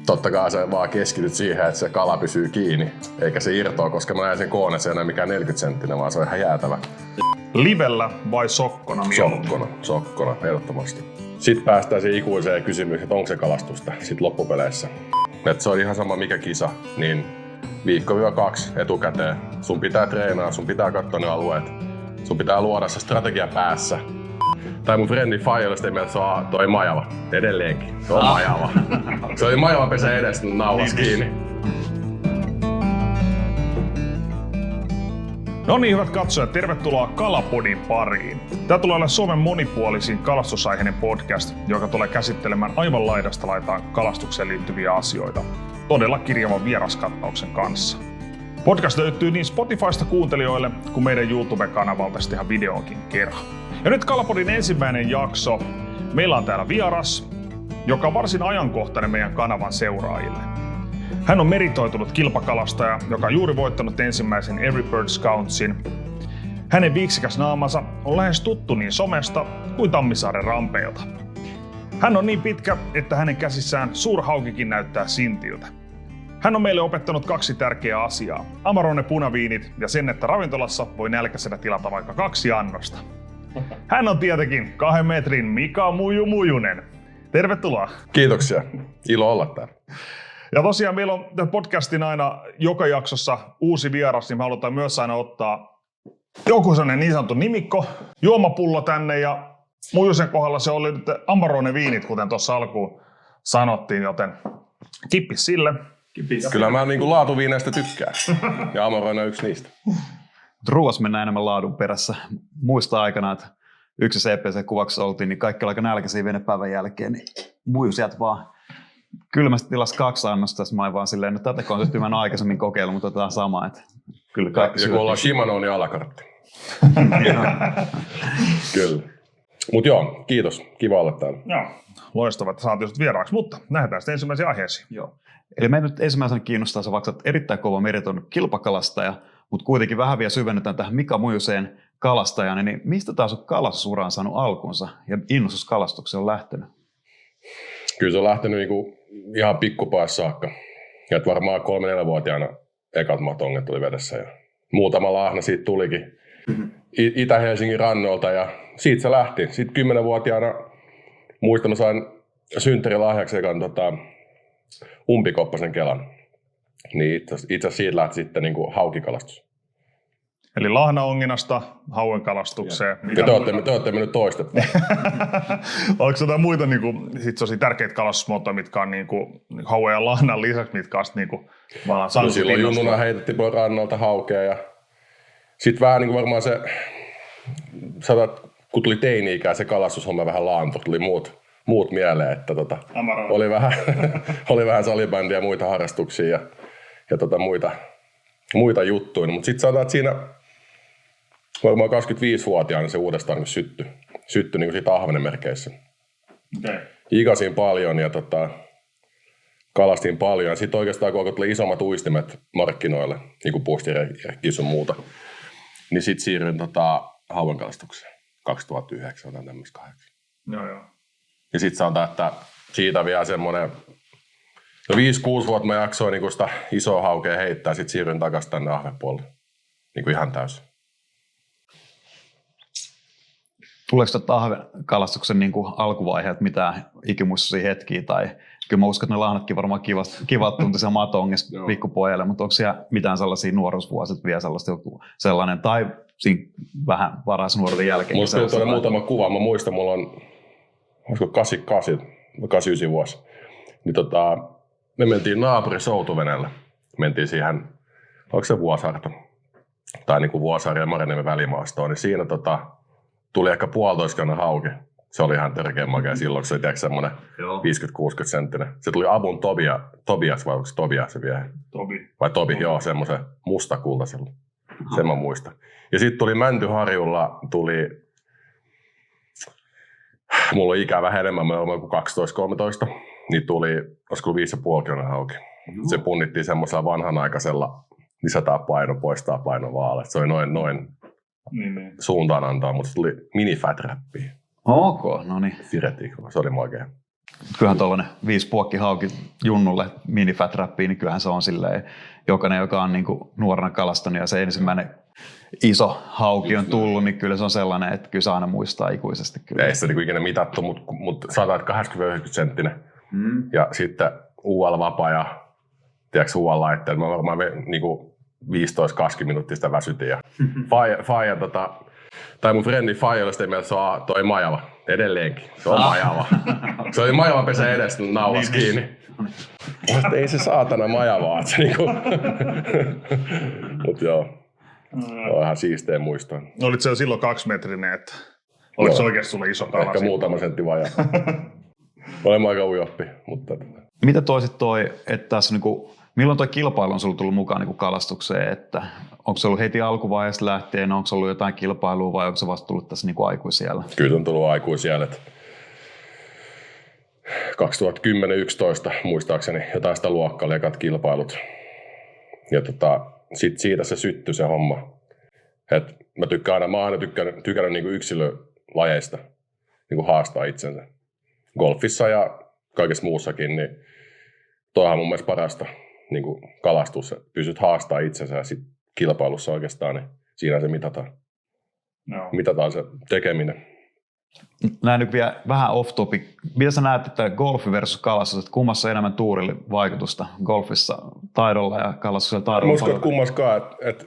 totta kai sä vaan keskityt siihen, että se kala pysyy kiinni, eikä se irtoa, koska mä näen sen koon, että se ei enää mikään 40 senttinen, vaan se on ihan jäätävä. Livellä vai sokkona? Sokkona, ehdottomasti. Sitten päästään siihen ikuiseen kysymykseen, että onko se kalastusta sitten loppupeleissä. Et se on ihan sama mikä kisa, niin 1-2 etukäteen. Sun pitää treenaa, sun pitää katsoa ne alueet, sun pitää luoda se strategia päässä. Tai mun frendi Fajelista mieltä se on toi majava. Edelleenkin. Se on majava. Se oli majava pesä edestä naulas kiinni. No niin, hyvät katsojat, tervetuloa Kalapodin pariin. Tämä tulee olla Suomen monipuolisin kalastusaiheinen podcast, joka tulee käsittelemään aivan laidasta laitaan kalastukseen liittyviä asioita. Todella kirjavan vieraskattauksen kanssa. Podcast löytyy niin Spotifysta kuuntelijoille kuin meidän YouTube-kanavalta sitten ihan videonkin kerran. Ja nyt Kalapodin ensimmäinen jakso. Meillä on täällä vieras, joka on varsin ajankohtainen meidän kanavan seuraajille. Hän on meritoitunut kilpakalastaja, joka on juuri voittanut ensimmäisen Every Birds Countsin. Hänen viiksikäs naamansa on lähes tuttu niin somesta kuin Tammisaaren rampeilta. Hän on niin pitkä, että hänen käsissään suurhaukikin näyttää sintiltä. Hän on meille opettanut 2 tärkeää asiaa. Amarone punaviinit ja sen, että ravintolassa voi nälkäisenä tilata vaikka 2 annosta. Hän on tietenkin 2 metrin Mika Mujunen. Tervetuloa. Kiitoksia. Ilo olla täällä. Ja tosiaan meillä on tämän podcastin aina joka jaksossa uusi vieras, niin me halutaan myös aina ottaa joku sellainen niin sanottu nimikko, juomapullo tänne, ja Mujusen kohdalla se oli nyt Amarone viinit, kuten tuossa alkuun sanottiin, joten kippis sille. Kyllä mä niinku laatuviineistä tykkään, ja Amarone on yksi niistä. Ruuassa mennään enemmän laadun perässä. Muista aikana, että yksi CPC-kuvaksi oltiin, niin kaikki oli aika nälkäisiä venepäivän jälkeen, niin Muju sieltä vaan kylmästi tilasi 2 annosta, mä olin vaan silleen, että tätä konseptia mä en aikaisemmin kokeillut, mutta otetaan sama. Että kyllä kaikki ja kun ollaan Shimano, niin alakartti. Kyllä. Mut joo, kiitos. Kiva olla täällä. Joo, loistavaa, että saatiin sut vieraaksi, mutta lähdetään sitten ensimmäisiin aiheisiin. Joo. Eli meidän nyt ensimmäisenä kiinnostaa se, vaikka erittäin kova meriton kilpakalastaja, mutta kuitenkin vähän vielä syvennetään tähän Mika Mujuseen kalastajana, niin mistä taas on kalastusura on saanut alkunsa ja innostus kalastukseen on lähtenyt? Kyllä se on lähtenyt niinku ihan pikkupäässä saakka. Ja varmaan 3-4-vuotiaana ekat matonget tuli vedessä ja muutama lahna siitä tulikin Itä-Helsingin rannolta ja siitä se lähti. Sitten 10-vuotiaana muistan, mä sain synttärilahjaksi ekan umpikoppasen kelan. Niin itse asiassa siitä lähti sitten niinku haukikalastus. Eli lahnaonginasta hauen kalastukseen. Ja te olette mennyt toistettua. Oliko jotain muita sit tärkeitä kalastusmuotoja, mitkä on hauen ja lahnan lisäksi, mitkä on no silloin junnuna heitettiin pois rannalta haukea ja sitten vähän varmaan se, kun tuli teini-ikää, se kalastushomma vähän laantui, tuli muut mieleen, että oli vähän salibändiä ja muita harrastuksia ja muita juttuja, mutta sitten sanotaan, että siinä varmaan 25-vuotiaana se uudestaan syttyi niin siitä ahvenen merkeissä. Okay. Ikasin paljon ja kalastin paljon. Ja sitten oikeastaan kun tuli isommat uistimet markkinoille, niin kuin puustirekki sun muuta, niin sitten siirryin hauenkalastukseen 2009 tai tämmöistä 8. Joo. Ja sitten sanotaan, että siitä vielä semmoinen 5-6 vuotta mä jaksoin niin sitä isoa haukea heittää, sitten siirryin takaisin tänne ahvepuolelle niin ihan täysin. Tuleeko tätä ahvenkalastuksen alkuvaiheet mitään ikimuistoisia hetkiä? Tai kyllä mä uskon, että ne lahnatkin varmaan kivat tunti siellä matongessa pikkupojalle, mutta onko siellä mitään sellaisia nuoruusvuosia vielä sellainen, tai siinä vähän varhaisnuoruuden jälkeen? Mulla on tuonne muutama kuva. Mä muistan, mulla on 89 vuosi. Niin me mentiin naapuri soutuveneelle. Mentiin siihen, onko se Vuosaarto? Tai niin kuin Vuosaari ja Mariniemen välimaastoon. Niin siinä tuli ehkä 1,5 hauki. Se oli ihan törkeä makea silloin, kun se oli semmoinen 50-60 senttinen. Se tuli Abun Tobias, vai onko se Tobias se vielä? Tobi, joo, semmoisen mustakultaisella. Sen mä muistan. Ja sitten tuli Mäntyharjulla, mulla on ikää vähän enemmän, mä olen kuin 12-13, niin tuli, olisiko 5,5 hauki. Se punnittiin semmoisella vanhanaikaisella, lisätään paino, poistaa paino vaalle. Se oli noin suuntaan antaa, mutta se tuli mini fat rappia. Ok, no niin. Firetikko, se oli makea. Kyllähän tuollainen 5 puokkihauki junnulle mini-fat-räppiin, niin kyllähän se on silleen, jokainen, joka on niinku nuorena kalastanut ja se ensimmäinen iso hauki on tullut, niin kyllä se on sellainen, että kyllä se aina muistaa ikuisesti. Kyllä. Ei sitä niinku ikinä mitattu, mutta sanotaan, että 80-90 senttinen. Ja sitten UL-vapaa ja tiedätkö UL-laitteet. Mä varmaan niinku 15-20 minuuttia sitä väsytin. Ja Faija, tai mun frendi Faija, sitä mieltä se on toi majava. Edelleenkin. Se on majava. Se oli majava pesä edes naulas kiinni. Mutta ei se saatana majavaa. Niinku. Mut joo. On ihan siisteä muistoa. Olit se jo silloin 2-metrinen, että oliko se oikeasti sulle iso kala? Ehkä muutama sentti vajaa. Olemme aika ujoppi, mutta... Mitä toisit että tässä niinku, milloin toi kilpailu on sulla tullut mukaan niinku kalastukseen? Että onko se ollut heti alkuvaiheesta lähtien, onko se ollut jotain kilpailua vai onko se vasta tullut tässä niinku aikuisiällä? Kyllä on tullut aikuisiällä. 2010-2011 muistaakseni jotain sitä luokkaa oli ekat kilpailut. Ja sit siitä se syttyi se homma. Et mä oon aina tykännyt niinku yksilölajeista niinku haastaa itsensä. Golfissa ja kaikessa muussakin, niin toihan on mun mielestä parasta niinku kalastus. Pysyt haastaa itsensä ja sit kilpailussa oikeastaan, niin siinä se mitataan. No. Mitataan se tekeminen. Näin nyt vielä vähän off topic. Mitä sä näet, että golfi versus kalastus, että kummassa on enemmän tuurille vaikutusta golfissa taidolla ja kalastuksella taidolla? Mä uskon, että kummaskaan, että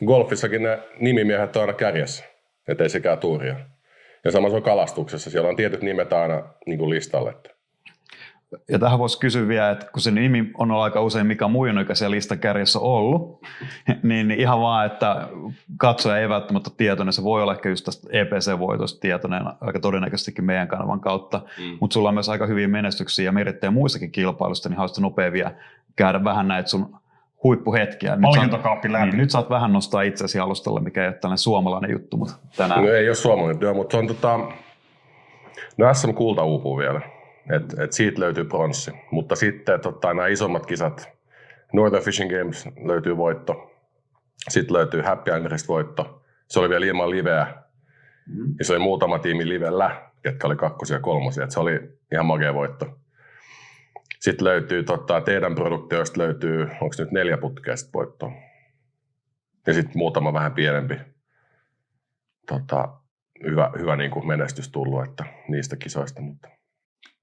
golfissakin ne nimimiehet on aina kärjessä, ettei sekään tuuria. Ja samassa on kalastuksessa, siellä on tietyt nimet aina niin kuin listalle. Ja tähän voisi kysyä vielä, että kun se nimi on aika usein Mika Muijon, joka siellä listan kärjessä on ollut, niin ihan vaan, että katsoja ei välttämättä ole tietoinen, se voi olla ehkä just tästä EPC-voitosta tietoinen aika todennäköisestikin meidän kanavan kautta, mutta sulla on myös aika hyviä menestyksiä ja merittejä muissakin kilpailusta, niin haluaisit nopea vielä käydä vähän näitä sun huippuhetkiä. Palkintokaappi läpi. Niin, nyt saat vähän nostaa itsesi alustalle, mikä ei ole tällainen suomalainen juttu, mutta tänään... No ei ole suomalainen työ, mutta se on no SM-kulta uupuu vielä. Et siitä löytyy pronssi, mutta sitten nämä isommat kisat, Northern Fishing Games löytyy voitto, sitten löytyy Happy Angerista voitto, se oli vielä ilman liveä, ja se oli muutama tiimi livellä, ketkä oli 2. ja 3, että se oli ihan makea voitto. Sitten löytyy teidän produktioista löytyy, onko nyt 4 putkea voittoa, ja sitten muutama vähän pienempi hyvä niin kuin menestys tullut, että niistä kisoista, mutta...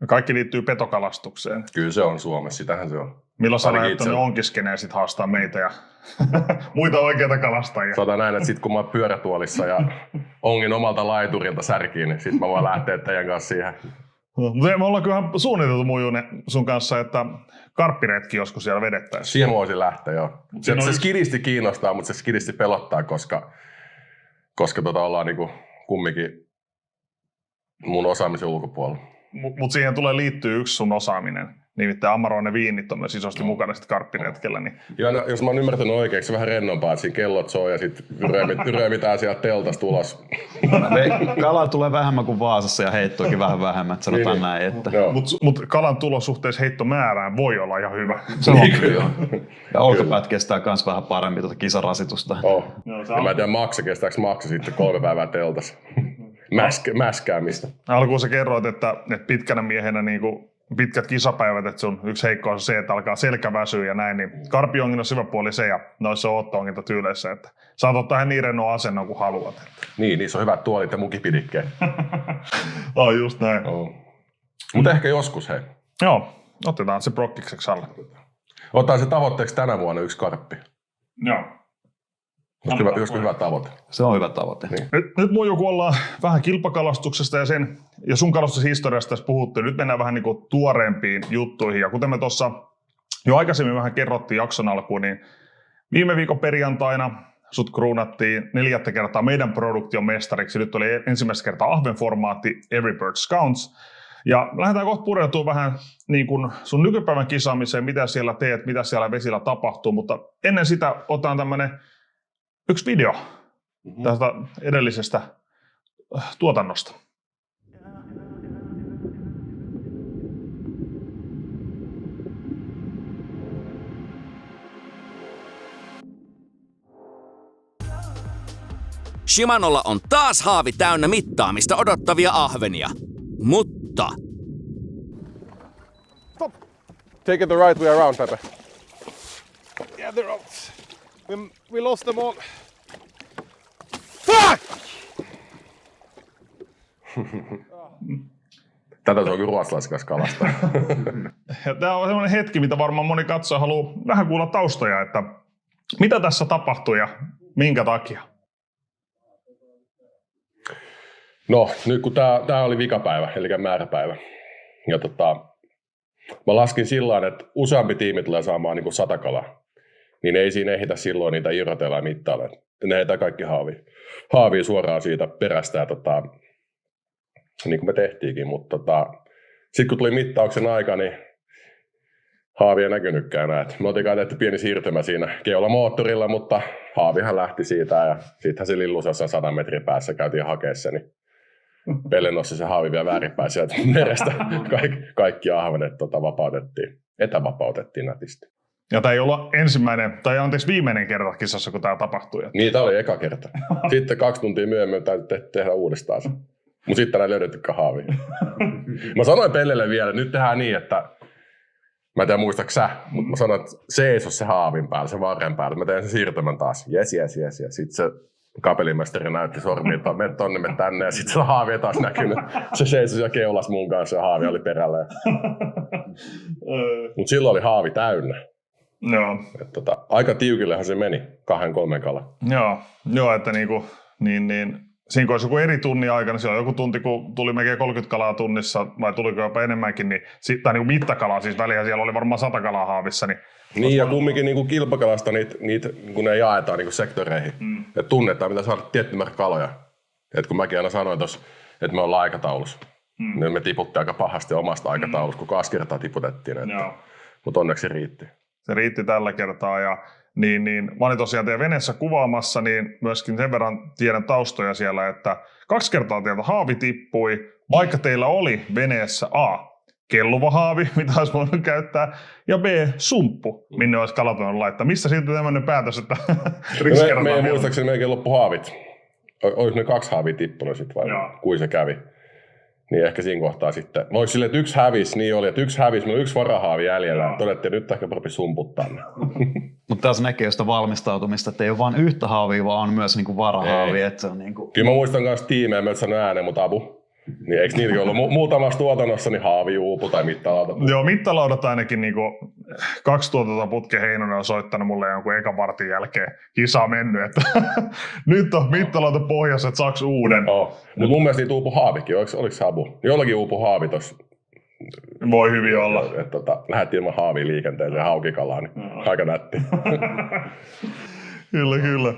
Kaikki liittyy petokalastukseen. Kyllä se on Suomessa, sitähän se on. Milloin sä näet, että ne onkiskenee sit haastaa meitä ja muita oikeita kalastajia? Sanotaan näin, että sit kun mä oon pyörätuolissa ja ongin omalta laiturilta särkiin, niin sit mä voin lähteä teidän kanssa siihen. Mutta me ollaan kyllähän suunniteltu Muijune sun kanssa, että karppiretki joskus siellä vedettäisiin. Siihen voisin lähteä, joo. Se skidisti kiinnostaa, mutta se skidisti pelottaa, koska ollaan niinku kumminkin mun osaamisen ulkopuolella. Mutta siihen tulee liittyy yksi sun osaaminen. Nimittäin Amaroinen viinit on myös isosti mukana sitten karppiretkellä. Niin... Joo, no, jos mä oon ymmärtänyt oikein, se vähän rennompaa, että siinä kellot soi ja sitten ryömitään sieltä teltasta ulos. Kalaa tulee vähemmän kuin Vaasassa ja heittoakin vähän vähemmän, että sanotaan näin. Että... Mutta kalan tulo suhteessa heittomäärään voi olla ihan hyvä. Se on kyllä. Ja olkapäät kestää myös vähän paremmin kisarasitusta. Mä en tiedä kestääkö maksa sitten 3 päivää teltassa. Mäskäämistä. Alkuun sä kerroit, että pitkänä miehenä niinku pitkät kisapäivät, että sun yksi heikkous on se, että alkaa selkä väsyä ja näin, niin karpiongin on syvä puoli se ja noissa on otto-ongintatyyleissä, että saat ottaa ihan niin rennon asennon kuin haluat. Niin, niissä on hyvät tuolit ja mukipidikkeet. Just näin. Mutta ehkä joskus, hei. Joo, otetaan se prokkikseksi alle. Otetaan se tavoitteeksi tänä vuonna 1 karppi. Joo. Joskus hyvä tavoite. Se on hyvä tavoite. Niin. Nyt mun joku ollaan vähän kilpakalastuksesta ja sun kalastushistoriasta tässä puhuttiin. Nyt mennään vähän niin kuin tuoreempiin juttuihin. Ja kuten me tuossa jo aikaisemmin vähän kerrottiin jakson alkuun, niin viime viikon perjantaina sut kruunattiin 4. kertaa meidän produktion mestariksi. Nyt oli ensimmäistä kertaa ahvenformaatti Every Bird Counts. Ja lähdetään kohta pureutumaan vähän niin kuin sun nykypäivän kisaamiseen, mitä siellä teet, mitä siellä vesillä tapahtuu. Mutta ennen sitä otan tämmönen yksi video tästä edellisestä tuotannosta. Shimanolla on taas haavi täynnä mittaamista odottavia ahvenia. Mutta Take it the right way around, Pepe. Yeah, they're out. We lost them all. Fuck! Tätä se onkin ruotsalaiskas kalastaa. Tämä on sellainen hetki, mitä varmaan moni katsoja haluaa vähän kuulla taustoja, että mitä tässä tapahtui ja minkä takia? No, nyt kun tää oli vikapäivä, eli määräpäivä. Ja mä laskin sillä että useampi tiimi tulee saamaan niin kuin 100 kalaa. Niin ei siinä ehditä silloin niitä irrotella ja mittailla. Ne heitää kaikki haavia suoraan siitä perästä. Ja niin kuin me tehtiinkin, mutta sitten kun tuli mittauksen aika, niin haavi ei näkynytkään enää. Me oltiin tehty pieni siirtymä siinä keulamoottorilla, mutta haavihan lähti siitä ja sittenhän se lillusassa 100 metrin päässä käytiin hakemaan se, niin Pelle nosti se haavi vielä väärinpäin sieltä merestä. Kaikki ahvenet etävapautettiin nätisti. Ja tämä ei ollut viimeinen kerta kisassa, kun tämä tapahtui. Niin, tämä oli eka kerta. Sitten 2 tuntia myöhemmin täytyy tehdä uudestaan se. Mutta sitten ei löydetykään haavia. Mä sanoin Pellelle vielä, että nyt tehdään niin, että mä en tiedä muistatko sä, mutta mä sanoin, että seiso se haavin päällä, se varren päällä. Mä teen sen siirtymän taas. Jes. Ja sitten se kapelimestari näytti sormiin, että mene tonne, mene tänne. Ja sitten se haavi ei taas näkynyt. Se seisoi siellä keulassa mun kanssa ja haavi oli perällä. Mutta silloin oli haavi täynnä. Joo. Aika tiukillehan se meni, 2-3 kala. Joo, että niin. Siinä kun olisi joku eri tunnin aikana, siellä on joku tunti, kun tuli melkein 30 kalaa tunnissa, vai tuliko jopa enemmänkin, tai niin mittakalaa, siis välihän siellä oli varmaan 100 kalaa haavissa. Niin ja kumminkin niin kilpakalasta niitä kun ne jaetaan niin sektoreihin, että tunnetaan, mitä saada tietty määrä kaloja. Et kun mäkin aina sanoin tuossa, että me ollaan aikataulussa, niin me tiputtiin aika pahasti omasta aikataulusta, kun 2 kertaa tiputettiin. Mutta onneksi se riitti. Se riitti tällä kertaa ja niin, mä olin tosiaan teidän veneessä kuvaamassa, niin myöskin sen verran tiedän taustoja siellä, että 2 kertaa teiltä haavi tippui, vaikka teillä oli veneessä A, kelluva haavi, mitä olisi voinut käyttää, ja B, sumppu, minne olisi kalat voinut laittaa. Missä siitä tämmöinen päätös, että me ei muistaakseni melkein loppu haavit. Olisi ne 2 haavia tippunut sitten vai kuin se kävi. Niin ehkä siinä kohtaa sitten. Olisi silleen, että 1 hävisi, niin oli, että 1 hävisi, meillä on 1 varahaavi jäljellä. Todettiin, että nyt ehkä parempi sumputtaa. Mutta tässä näkee sitä valmistautumista, että ei ole vain yhtä haavia, vaan on myös niinku varahaavia. Että se on niinku... Kyllä mä muistan myös tiimejä, mä et sano ääneen, mutta Abu. Niin eikö niilläkin ollut muutamassa tuotannossa niin haavi uupu tai mittalauta? Joo, mittalaudat ainakin niinku 2 putken Heinonen on soittanut mulle jonkun ekan vartin jälkeen. Kisa on mennyt, että nyt on mittalauta pohjassa, että saaks uuden. Mutta mun mielestä niitä uupu haavikin, oliko se Abu? Jollakin uupu haavi tossa. Voi hyvin olla. Lähdettiin ilman haavia liikenteeseen haukikalaan, niin aika nätti. Kyllä.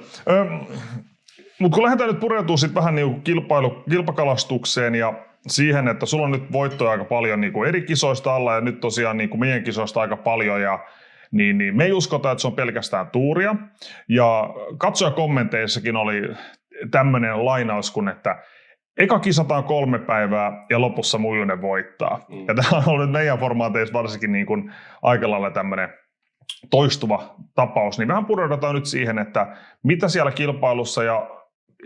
Mutta kun lähdetään nyt pureutumaan sitten vähän niinku kilpakalastukseen ja siihen, että sulla on nyt voittoja aika paljon niinku eri kisoista alla ja nyt tosiaan niinku meidän kisoista aika paljon ja niin me ei uskota, että se on pelkästään tuuria. Ja katsojakommenteissakin oli tämmöinen lainaus kun, että eka kisataan 3 päivää ja lopussa Mujunen voittaa. Ja tämä on ollut meidän formaateissa varsinkin niin kuin aika lailla tämmöinen toistuva tapaus. Niin vähän pureudutaan nyt siihen, että mitä siellä kilpailussa ja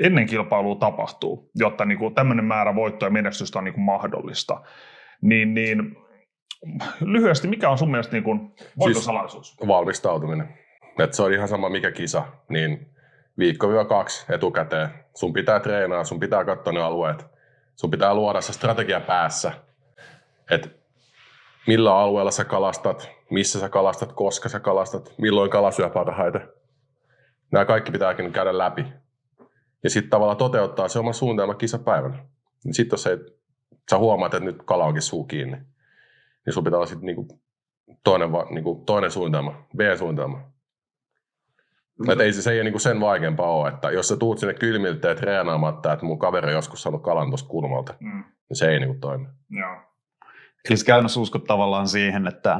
ennen kilpailua tapahtuu, jotta niin kuin tämmöinen määrä voittoja ja menestystä on niin kuin mahdollista. Niin lyhyesti, mikä on sun mielestä niin kuin voittosalaisuus? Siis valmistautuminen. Et se on ihan sama mikä kisa, niin 1-2 etukäteen. Sun pitää treenaa, sun pitää katsoa ne alueet. Sun pitää luoda se strategia päässä, että millä alueella sä kalastat, missä sä kalastat, koska sä kalastat, milloin kala syö parhaiten. Nämä kaikki pitääkin käydä läpi. Ja sitten tavallaan toteuttaa se oma suunnitelma kisapäivänä. Sitten jos sä huomaat, että nyt kala onkin suu kiinni, niin sun pitää olla sitten toinen suunnitelma, B-suunnitelma. Että ei se ei niinku sen vaikeampaa ole, että jos sä tuut sinne kylmilteen treenaamatta, että mun kaveri on joskus saanut kalan tuosta kulmalta, niin se ei niinku toimi. Joo. Eli käytännössä uskot tavallaan siihen, että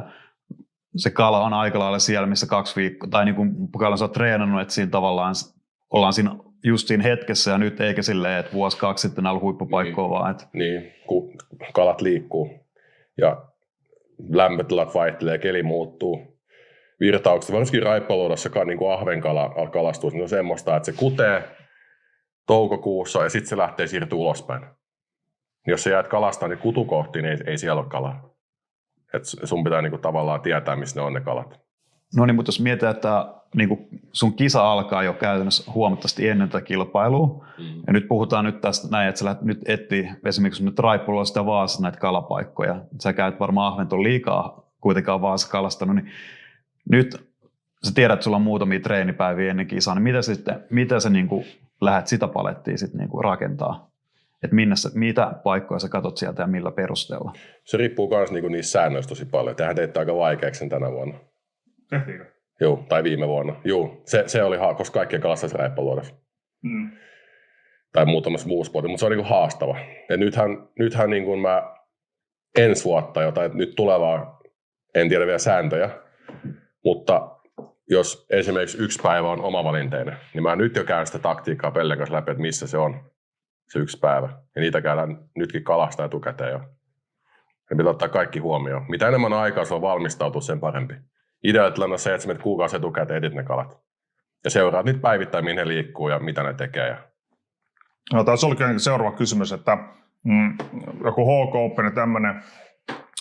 se kala on aika lailla siellä, missä 2 viikkoa, tai niin kuin kala sä oot treenannut, että siinä tavallaan ollaan siinä just siinä hetkessä ja nyt eikä silleen, että 1-2 sitten näillä huippupaikkoa vaan. Että... Niin, kun kalat liikkuu ja lämpötilat vaihtelee, keli muuttuu. Virtaukset, varsinkin raippaluodossa niin kuin ahvenkalastus, niin on semmoista, että se kutee toukokuussa ja sitten se lähtee siirtyä ulospäin. Jos sä jäät kalastaa niin kutukohtiin, niin ei siellä ole kalaa. Et sun pitää niinku tavallaan tietää, missä ne on ne kalat. No niin, mutta jos mietitään, että niin sun kisa alkaa jo käytännössä huomattavasti ennen tätä kilpailua, ja nyt puhutaan nyt tästä näin, että sä lähdet nyt etsiä esimerkiksi nyt Raipulla sitä Vaasassa näitä kalapaikkoja. Sä käyt varmaan Ahventon liikaa kuitenkaan Vaasa kalastanut, niin nyt sä tiedät, että sulla on muutamia treenipäiviä ennen kisaa, niin miten sä niin kuin lähdet sitä palettia sitten niin kuin rakentaa? Että mitä paikkoja sä katot sieltä ja millä perusteella? Se riippuu myös niinku niistä säännöistä tosi paljon. Tehän teitte aika vaikeaksi tänä vuonna. Tehtiinkö? Joo, tai viime vuonna. Joo, se oli koska kaikki kalastaisi Raippaluodossa. Tai muutamassa muussa sportissa, mutta se on niinku haastava. Ja nythän niin kuin mä ensi vuotta jotain, nyt tulevaa, en tiedä vielä sääntöjä, mutta jos esimerkiksi yksi päivä on omavalinteinen, niin mä nyt jo käyn sitä taktiikkaa Pellen kanssa läpi, että missä se on se yksi päivä. Ja niitä käydään nytkin kalastaa etukäteen jo. Ja pitää ottaa kaikki huomioon. Mitä enemmän aikaa se on valmistautua, sen parempi. Ideaalitilanne on se, että sä menet kuukausi etukäteen etit ne kalat. Ja seuraat niitä päivittäin, minne ne liikkuu ja mitä ne tekee. No, taisi olikin seuraava kysymys, että joku HK Open ja tämmöinen,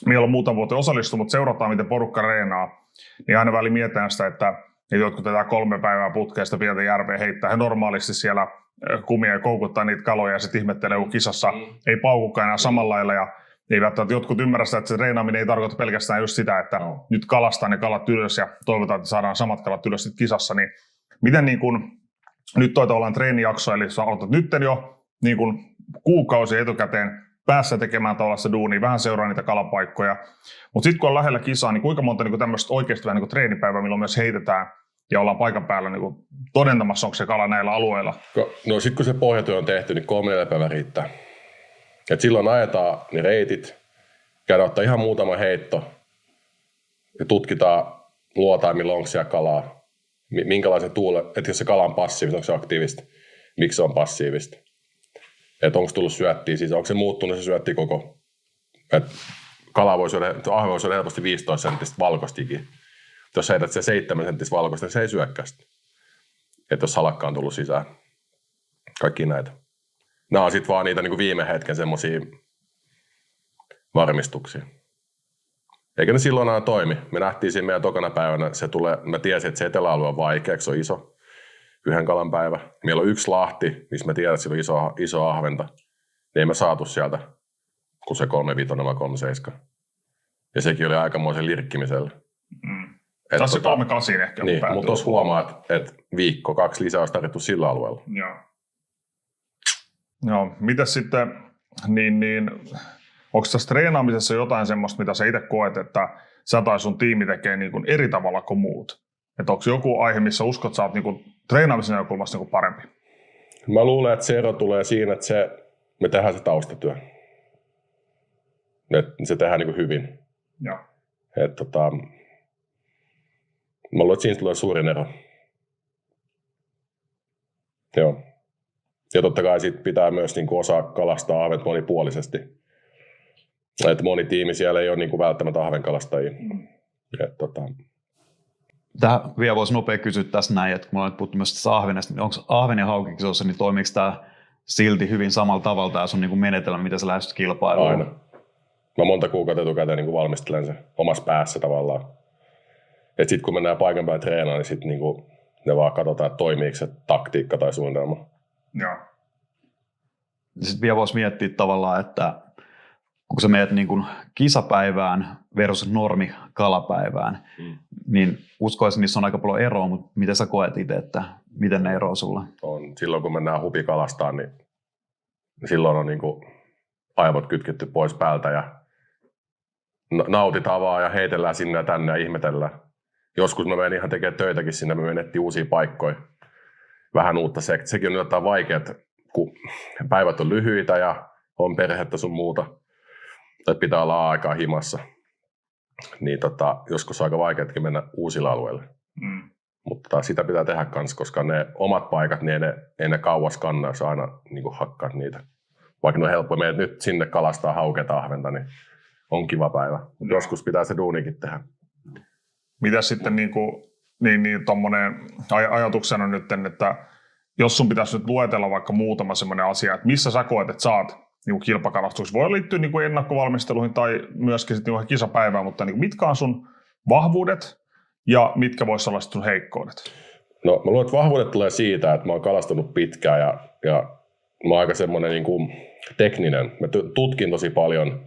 meillä on muutaman vuoteen osallistunut, mutta seurataan, miten porukka reenaa. Niin aina väliin mietitään sitä, että jotkut tätä 3 päivää putkeesta pientä järveen heittää. He normaalisti siellä kumia ja koukuttaa niitä kaloja ja sitten ihmettelee, kun kisassa ei paukukaan enää samalla lailla. Ja ei välttämättä jotkut ymmärrä sitä, että se treenaaminen ei tarkoita pelkästään just sitä, että nyt kalastaa ne kalat ylös ja toivotaan, että saadaan samat kalat ylös sit kisassa. Niin miten niin kun, nyt toi tavallaan treenijakso, eli sä aloitat nytten jo niin kun kuukausi etukäteen päässä tekemään tällaista duunia, vähän seuraa niitä kalapaikkoja. Mutta sitten kun on lähellä kisaa, niin kuinka monta niin tämmöistä oikeasti vähän niin treenipäivää, milloin myös heitetään ja ollaan paikan päällä niin todentamassa, onko se kala näillä alueilla? No sitten kun se pohjatyö on tehty, niin 3-4 päivää riittää. Et silloin ajetaan ne reitit, käydään ottaa ihan muutama heitto ja tutkitaan luotaimilla, onko siellä kalaa, minkälaisen tuulen, että jos se kala on passiivista, onko se aktiivista, miksi se on passiivista. Että onko tullut syöttiä, siis onko se muuttunut, se syötti koko. Että kala voi syödä, ahve voi syödä helposti 15 senttistä valkostikin. Jos heität se 7 senttistä valkoista, niin se ei syökkää sitä. Että jos salakka on tullut sisään. Kaikki näitä. Nämä on sitten vaan niitä niin kuin viime hetken semmoisia varmistuksia. Eikä ne silloin aina toimi. Me nähtiin siinä meidän tokana päivänä, se tulee, mä tiesin, että se eteläalue on vaikea, se on iso. 1 kalan päivä. Meillä on 1 lahti, missä mä tiedän, että sillä on iso ahventa. Niin ei me saatu sieltä, kun se 3-5 vai 3-7. Ja sekin oli aikamoisen lirkkimisellä. Tässä 3-8 ehkä. Niin, mutta tuossa huomaa, että 1-2 lisää olisi tarvittu sillä alueella. Joo, mitäs sitten, onko tässä treenaamisessa jotain semmoista, mitä sä itse koet, että sä tai sun tiimi tekee niin kuin eri tavalla kuin muut? Että onko joku aihe, missä uskot, että sä oot niin kuin treenaamisen näkökulmasta niin kuin parempi? Mä luulen, että se ero tulee siinä, että me tehdään se taustatyö. Että se tehdään niin kuin hyvin. Joo. Mä luulen, että siinä tulee suurin ero. Joo. Ja totta kai sit pitää myös niin kuin osaa kalastaa ahvet monipuolisesti. Että moni tiimi siellä ei ole niin kuin välttämättä ahvenkalastajia. Tähän vielä voisi nopea kysyä tässä näin, että kun me ollaan nyt puhuttu myös tästä ahvenesta, niin onko ahven ja haukikisossa, niin toimiiko tämä silti hyvin samalla tavalla tämä sun niin kuin menetelmä, miten sä lähestyt kilpailuun? Aina. Mä monta kuukautta etukäteen niin kuin valmistelen se omassa päässä tavallaan. Että sitten kun mennään paikan päälle treenaan, niin sitten niin kuin ne vaan katsotaan, että toimiiko se taktiikka tai suunnitelma. Joo. Sitten vielä voisi miettiä tavallaan, että kun sä menet niin kuin kisapäivään versus normi kalapäivään, niin uskoisin, niissä on aika paljon eroa, mutta miten sä koet itse, että miten ne eroaa sulla? On. Silloin kun mennään hupikalastaan, niin silloin on niin kuin aivot kytketty pois päältä ja nautitaan vaan ja heitellään sinne ja tänne ja ihmetellään. Joskus mä menen ihan tekemään töitäkin sinne, me menettiin uusia paikkoja. Vähän uutta sekin on jotain vaikeaa, kun päivät on lyhyitä ja on perhettä sun muuta. Tai pitää olla aikaa himassa. Niin joskus on aika vaikeatkin mennä uusille alueille. Mutta sitä pitää tehdä kanssa, koska ne omat paikat, niin ei ne kauas kanna, jos aina niin kuin hakkaat niitä. Vaikka ne on helppo meidät nyt sinne kalastaa hauketa ahventa, niin on kiva päivä. Mutta joskus pitää se duunikin tehdä. Mitä sitten tommonen ajatuksena nyt, että jos sun pitäisi nyt luetella vaikka muutama semmoinen asia, että missä sä koet, että sä oot niin kilpakalastuksessa. Voi liittyä niin ennakkovalmisteluihin tai myöskin sitten niin kisapäivään, mutta niin mitkä on sun vahvuudet ja mitkä voisi olla sun heikkoudet? No mä luulen, että vahvuudet tulee siitä, että mä oon kalastanut pitkään ja mä oon aika semmoinen niin kuin tekninen. Mä tutkin tosi paljon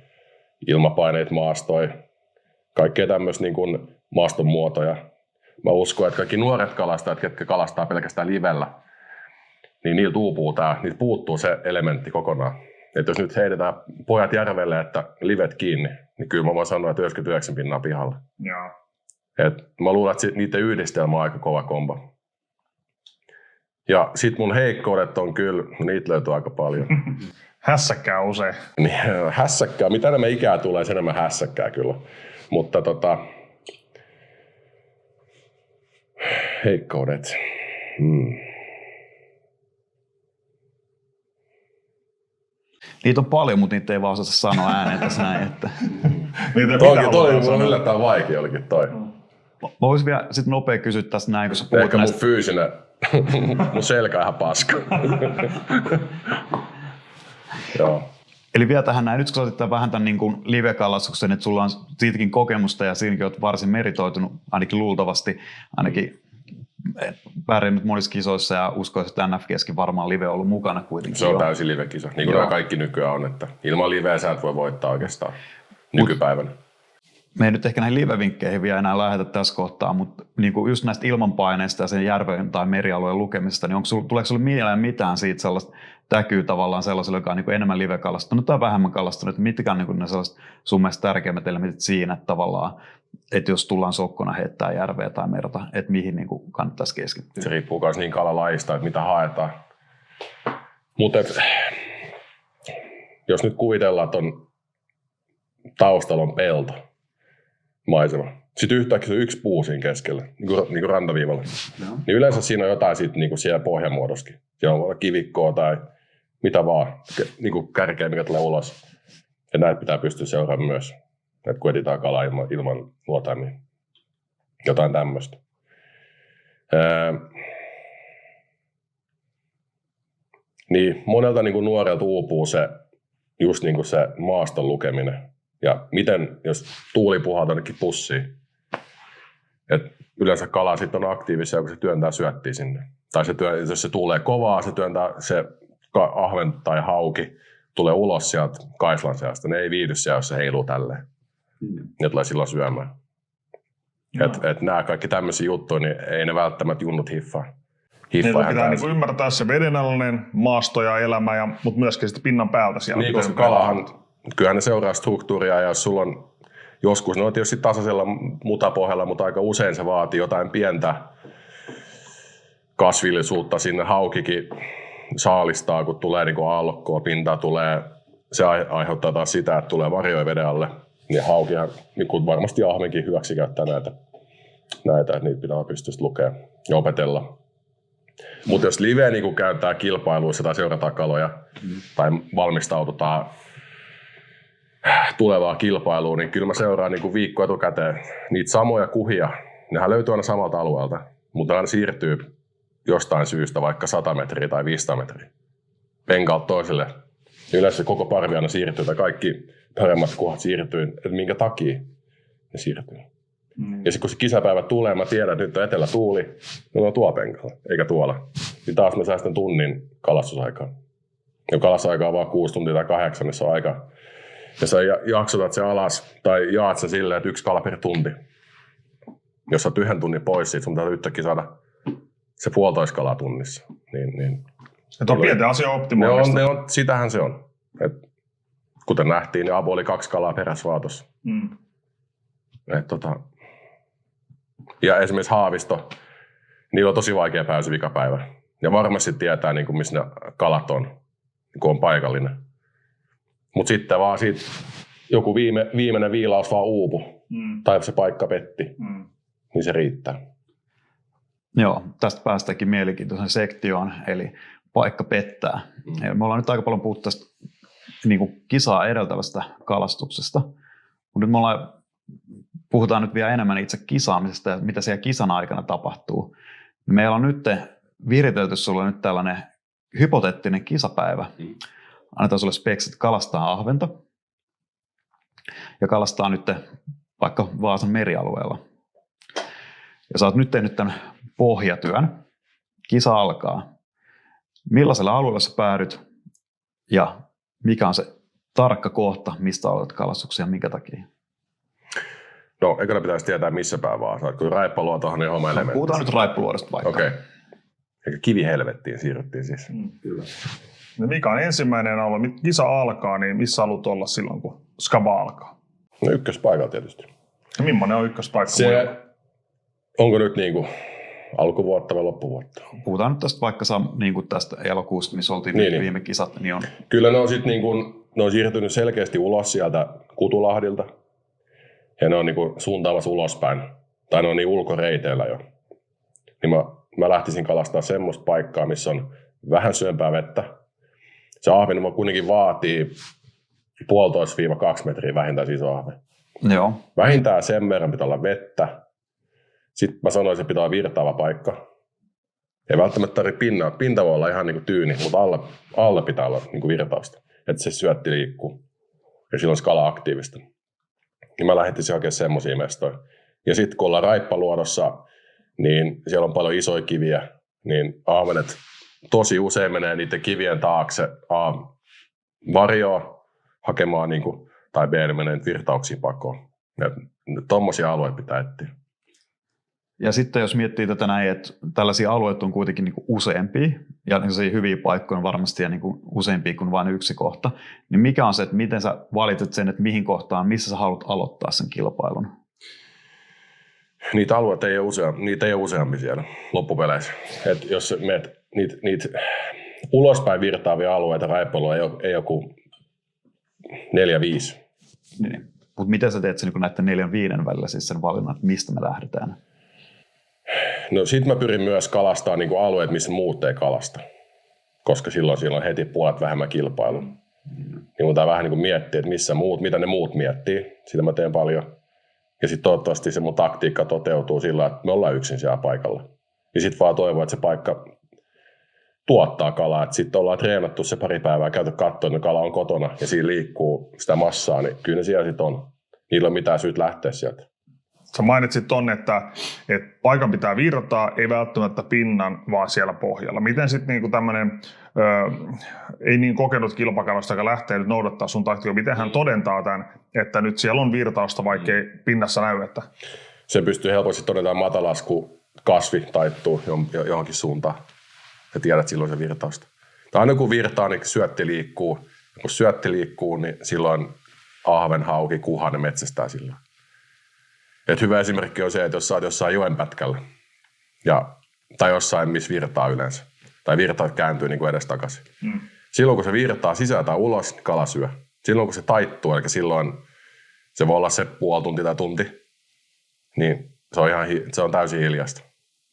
ilmapaineita, maastoja, kaikkea tämmöistä niin kuin maaston muotoja. Mä uskon, että kaikki nuoret kalastajat, ketkä kalastaa pelkästään livellä, niin niiltä niiltä puuttuu se elementti kokonaan. Että jos nyt heitetään pojat järvelle, että livet kiinni, niin kyllä mä voin sanoa, että 99% pihalla. Joo. Et mä luulen, että niiden yhdistelmä on aika kova kombo. Ja sit mun heikkoudet on kyllä, niitä löytyy aika paljon. Hässäkkää usein. Niin, hässäkkää, mitä enemmän ikää tulee, sen enemmän hässäkkää kyllä. Mutta heikkoudet. Niitä on paljon, mutta niitä ei vaan osata sanoa ääneen tässä näin. Että. Toi on yllättävän vaikea olikin toi. Mä voisin vielä sit nopea kysyä tästä näin, kun sä puhut ehkä näistä. mun fyysinen, mun selkä on ihan paska. Joo. Eli vielä tähän näin, nyt kun sä otit vähän tämän niin kuin live-kalastuksen, että sulla on siitäkin kokemusta ja siinäkin olet varsin meritoitunut, ainakin luultavasti, ainakin pärjännyt monissa kisoissa ja uskoisin, että NFGskin varmaan live on ollut mukana kuitenkin. Se on täysin live-kisa, niin kuin nämä kaikki nykyään on, että ilman liveä sä et voi voittaa oikeastaan nykypäivänä. Me ei nyt ehkä näihin live-vinkkeihin vielä enää lähetä tässä kohtaa, mutta niin kuin just näistä ilmanpaineista ja sen järven tai merialueen lukemisesta, niin tuleeko sinulle mieleen mitään siitä sellaista täkyy tavallaan sellaiselle, joka on niin kuin enemmän live-kalastunut tai vähemmän kalastunut, että mitkä on niin kuin ne sellaiset sun mielestä tärkeimmät elementit siinä, että tavallaan, että jos tullaan sokkona heittää järveä tai merta, että mihin niin kuin kannattaisi keskittyä? Se riippuu myös niin kalalajista, että mitä haetaan. Mutta jos nyt kuvitellaan, että on taustalla on pelto, maisema. Sitten yhtäkkiä se on yksi puu siinä keskellä, niin kuin rantaviivalla. No. Niin yleensä siinä on jotain sit, niin kuin siellä pohjamuodossakin. Siellä on kivikkoa tai mitä vaan, niin kuin kärkeä, mikä tulee ulos. Ja näitä pitää pystyä seuraamaan myös. Että kun etsitään kalaa ilman luotaimia. Jotain tämmöistä. Niin monelta niin kuin nuorelta uupuu se, just niin kuin se maaston lukeminen. Ja miten, jos tuuli puhaa tonnekin pussiin, että yleensä kala sitten on aktiivisia, kun se työntää syöttiä sinne. Tai jos se tuulee kovaa, se työntää se ahven tai hauki, tulee ulos sieltä kaislan seasta. Ne ei viihdy siellä, jos se heiluu tälleen. Ne tulee silloin syömään. Et nämä kaikki tämmöisiä juttuja, niin ei ne välttämättä junnut hiffaa. Niin pitää niin ymmärtää se vedenalainen maasto ja elämä, mutta myöskin sitten pinnan päältä siellä. Niin, koska kalahan, kyllähän ne seuraa struktuuria, ja jos sulla on joskus, no tietysti tasaisella mutapohjalla, mutta aika usein se vaatii jotain pientä kasvillisuutta sinne. Haukikin saalistaa, kun tulee niin aallokkoa, pinta tulee, se aiheuttaa taas sitä, että tulee varjoja veden alle. Niin haukihan, niin kuin varmasti ahmenkin hyväksi käyttää näitä, että niitä pitää pystyä lukemaan ja opetella. Mutta jos live niin käytetään kilpailuissa tai seurataan kaloja tai valmistaututaan tulevaa kilpailuun, niin kyllä mä seuraan niin viikko etukäteen niitä samoja kuhia. Nehän löytyy aina samalta alueelta, mutta aina siirtyy jostain syystä vaikka 100 metriä tai 500 metriä penkalta toiselle. Yleensä koko parvi aina siirtyy tai kaikki paremmat kuhat siirtyy, että minkä takia ne siirtyy. Ja sitten kun se kisapäivä tulee, mä tiedän, että nyt on etelätuuli, ne on tuolla penkalla, eikä tuolla. Niin taas mä säästän tunnin kalastusaikaa. Ja kalastusaikaa on vaan 6 tuntia tai 8, niin se on aika. Ja sä jaksotat se alas tai jaat se silleen, että 1 kala per tunti. Jos sä oot 1 tunnin pois siitä, sun pitää yhtäkkiä saada se 1,5 kalaa tunnissa. Niin. Että on pienten asioiden optimoimista. Sitähän se on. Et, kuten nähtiin, niin Abu oli 2 kalaa perässä vaan tossa. Ja esimerkiksi Haavisto, niillä on tosi vaikea pääsy vikapäivä. Ja varmasti tietää, niin kuin, missä ne kalat on, kun on paikallinen. Mutta sitten vaan siitä joku viimeinen viilaus vaan uupu. Tai se paikka petti. Niin se riittää. Joo, tästä päästäänkin mielenkiintoisen sektioon, eli paikka pettää. Me ollaan nyt aika paljon puhuttu tästä niin kuin kisaa edeltävästä kalastuksesta. Mutta nyt puhutaan nyt vielä enemmän itse kisaamisesta ja mitä siellä kisan aikana tapahtuu. Meillä on nyt viritelty sulle nyt tällainen hypoteettinen kisapäivä. annetaan sulle speksit kalastaa ahventa ja kalastaa nyt vaikka Vaasan merialueella. Ja sä oot nyt tehnyt tämän pohjatyön. Kisa alkaa. Millaiselle alueelle sä päädyt ja mikä on se tarkka kohta, mistä aloitat kalastuksia ja minkä takia? No, ekana pitäisi tietää, missä päin vaan. Kun Raippaluotohan niin oma elementti. Puhutaan nyt Raippaluodosta vaikka. Okei. Eikä kivihelvettiin siirryttiin siis. Kyllä. No mikä on ensimmäinen alue? Kisa alkaa, niin missä haluat olla silloin, kun skaba alkaa? No ykköspaikalla tietysti. Ja millainen on ykköspaikka? Onko nyt niinku alkuvuotta vai loppuvuotta? Puhutaan nyt tästä vaikka niin tästä elokuusta, missä oltiin viime kisat. Niin on. Kyllä ne on sitten niinku, ne on siirtynyt selkeästi ulos sieltä Kutulahdilta. Ja ne on niinku suuntaamassa ulospäin. Tai ne on niin ulkoreiteillä jo. Niin mä lähtisin kalastaa semmoista paikkaa, missä on vähän syömpää vettä. Se ahvenuma kuitenkin vaatii 1,5-2 metriä vähintään iso ahven. Joo. Vähintään sen verran pitää olla vettä. Sitten mä sanoin, että se pitää olla virtaava paikka. Ei välttämättä tarvitse pinta voi olla ihan niin kuin tyyni, mutta alle pitää olla niin kuin virtausta, että se syötti liikkuu. Ja silloin skala aktiivista. Niin mä lähdettiin hakemaan semmoisia mestoja. Ja sitten kun ollaan Raippaluodossa, niin siellä on paljon isoja kiviä, niin ahvenet tosi usein menee niiden kivien taakse varjoa hakemaan, niin kuin, tai B menee virtauksiin pakoon. Tuommoisia alueita pitää etsiä. Ja sitten jos miettii tätä näin, että tällaisia alueita on kuitenkin niin kuin useampia, ja niin hyviä paikkoja on varmasti niin kuin useampia kuin vain yksi kohta, niin mikä on se, että miten sä valitset sen, että mihin kohtaan, missä sä haluat aloittaa sen kilpailun? Niitä alueita ei ole useampi siellä loppupeleissä. Et jos meet niitä ulospäin virtaavia alueita Raippalua ei joku 4-5. Niin. Mutta miten sä teet sen niin näiden 4-5 välillä siis sen valinnan, että mistä me lähdetään? No sit mä pyrin myös kalastamaan niin alueet, missä muut ei kalasta. Koska silloin on heti puolet vähemmän kilpailu. Niin mun tää vähän niin miettiä, että mitä ne muut miettii. Sitä mä teen paljon. Ja sitten toivottavasti se mun taktiikka toteutuu sillä, että me ollaan yksin siellä paikalla. Ja sitten vaan toivon, että se paikka tuottaa kalaa. Että sitten ollaan treenattu se pari päivää, käyty katsoa, että kala on kotona ja siinä liikkuu sitä massaa, niin kyllä ne siellä sitten on. Niillä on mitään syyt lähteä sieltä. Sä mainitsit tonne, että paikan pitää virtaa, ei välttämättä pinnan, vaan siellä pohjalla. Miten sitten niinku tämmöinen ei niin kokenut kilpakalastaja, joka lähtee nyt noudattaa sun taktiikkaa, miten hän todentaa tämän, että nyt siellä on virtausta, vaikkei pinnassa näy, että... Se pystyy helposti todentamaan matalas, kun kasvi taittuu johonkin suuntaan. Ja tiedät silloin se virtausta. Tai aina kun virtaa, niin syötti liikkuu. Ja kun syötti liikkuu, niin silloin ahven, hauki, kuha, ne metsästää silloin. Et hyvä esimerkki on se, että jos sä oot jossain joenpätkällä, tai jossain, missä virtaa yleensä, tai virtaat kääntyy niin kuin edestakaisin. Silloin kun se virtaa sisään tai ulos, niin kala syö. Silloin kun se taittuu, eli silloin se voi olla se puoli tunti tai tunti, niin se on täysin hiljasta.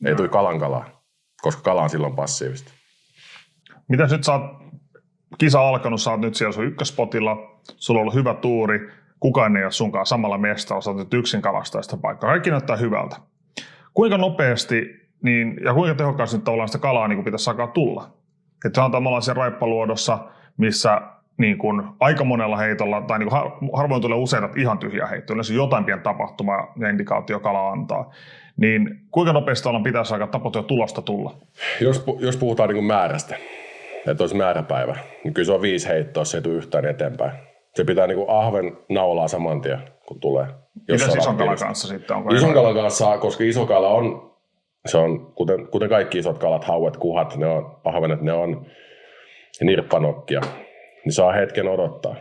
Ei tule kalaa, koska kala on silloin passiivista. Mitäs nyt sä oot kisa alkanut, sä oot nyt siellä sun ykköspotilla, sulla on ollut hyvä tuuri, kukaan ei ole sunkaan samalla mestalla, sä oot nyt yksin kalastaa sitä paikkaa. Kaikki näyttää hyvältä. Kuinka nopeasti ja kuinka tehokkaasti nyt tavallaan sitä kalaa niin pitäisi alkaa tulla? Että sanotaan, me ollaan siellä Raippaluodossa, missä niin kuin aika monella heitolla, tai niin kuin harvoin tulee useita ihan tyhjiä heittoja, yleensä jotain pientä tapahtumaa ja indikaatio kala antaa. Niin kuinka nopeasti pitäisi alkaa tapahtua tulosta tulla? Jos puhutaan niin kuin määrästä, että olisi määräpäivä, niin kyllä se on 5 heittoa, jos ei tule yhtään eteenpäin. Se pitää niin kuin ahven naulaa saman tien, kun tulee. Mitä ison kalan kanssa sitten on? Ison kalan kanssa, koska iso kala on, se on kuten kaikki isot kalat, hauet, kuhat, ne on ahvenet, ne on nirppanokkia, niin saa hetken odottaa.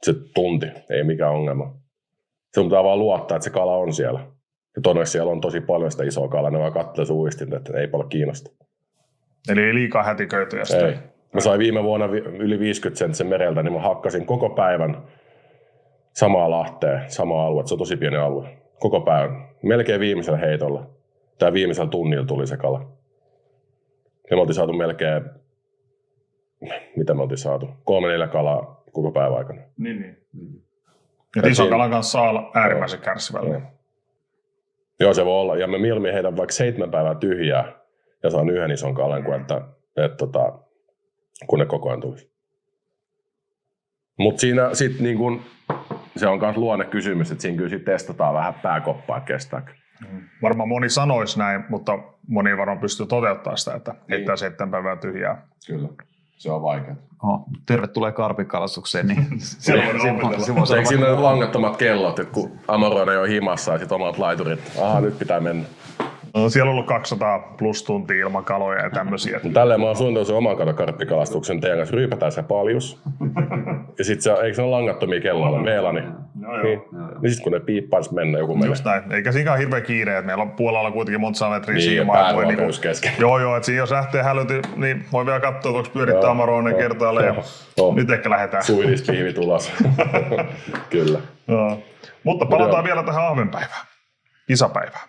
Se tunti, ei mikään ongelma. Se pitää vaan luottaa, että se kala on siellä. Ja todennäköisesti siellä on tosi paljon sitä isoa kalaa, ne vaan katselee sun uistinta, että ei paljon kiinnosta. Eli ei liikaa hätiköityjä. Ei. Mä sain viime vuonna yli 50 senttisen mereltä, niin mä hakkasin koko päivän samaa lahtea, samaa aluetta. Se on tosi pieni alue. Koko päivän. Melkein viimeisellä heitolla. Tai viimeisellä tunnilla tuli se kala. Ja me oltiin saatu melkein, mitä me oltiin saatu? 3-4 kalaa koko päivän aikana. Niin. Ja ison kalan kanssa saa olla äärimmäisen kärsivällinen. Joo, se voi olla. Ja mä mieluummin heitän vaikka 7 päivää tyhjää ja saan yhden ison kalan, kuin että kun ne koko ajan tulisi. Mutta siinä sitten niin se on myös luonnekysymys, että siinä kyllä sit testataan vähän pääkoppaa, että kestääkö. Varmaan moni sanoisi näin, mutta moni ei varmaan pysty toteuttamaan sitä, että heittää 7 päivää tyhjää. Kyllä, se on vaikeaa. Tervetuloa karpikalastukseen. Niin Eikö siinä ole langattomat kellot, että kun Amoroina ei ole himassa ja sitten omat laiturit, nyt pitää mennä. No, siellä on ollut 200 plus tuntia ilman kaloja ja tämmöisiä. Tälleen mä oon suunnitellut sen oman karppikalastuksen teidän kanssa. Ryypätään se paljus. Ja sit eikö se ole langattomia kelloilla meillä, niin sit kun ne piippaa, niin mennään joku menee. Just näin. Eikä siinäkään hirveä kiire, että meillä on Puolalla kuitenkin monta metriä niin, siimaa. pääluokaus kesken. Joo, että siinä jos lähtee hälyti, niin voi vielä katsoa, että onko pyörittää Amaroinen kertaalleen. Nyt ehkä lähdetään. Suvidispiivi tulos. Kyllä. No. Mutta palataan vielä tähän ahvenpäivään. Kisapäivään.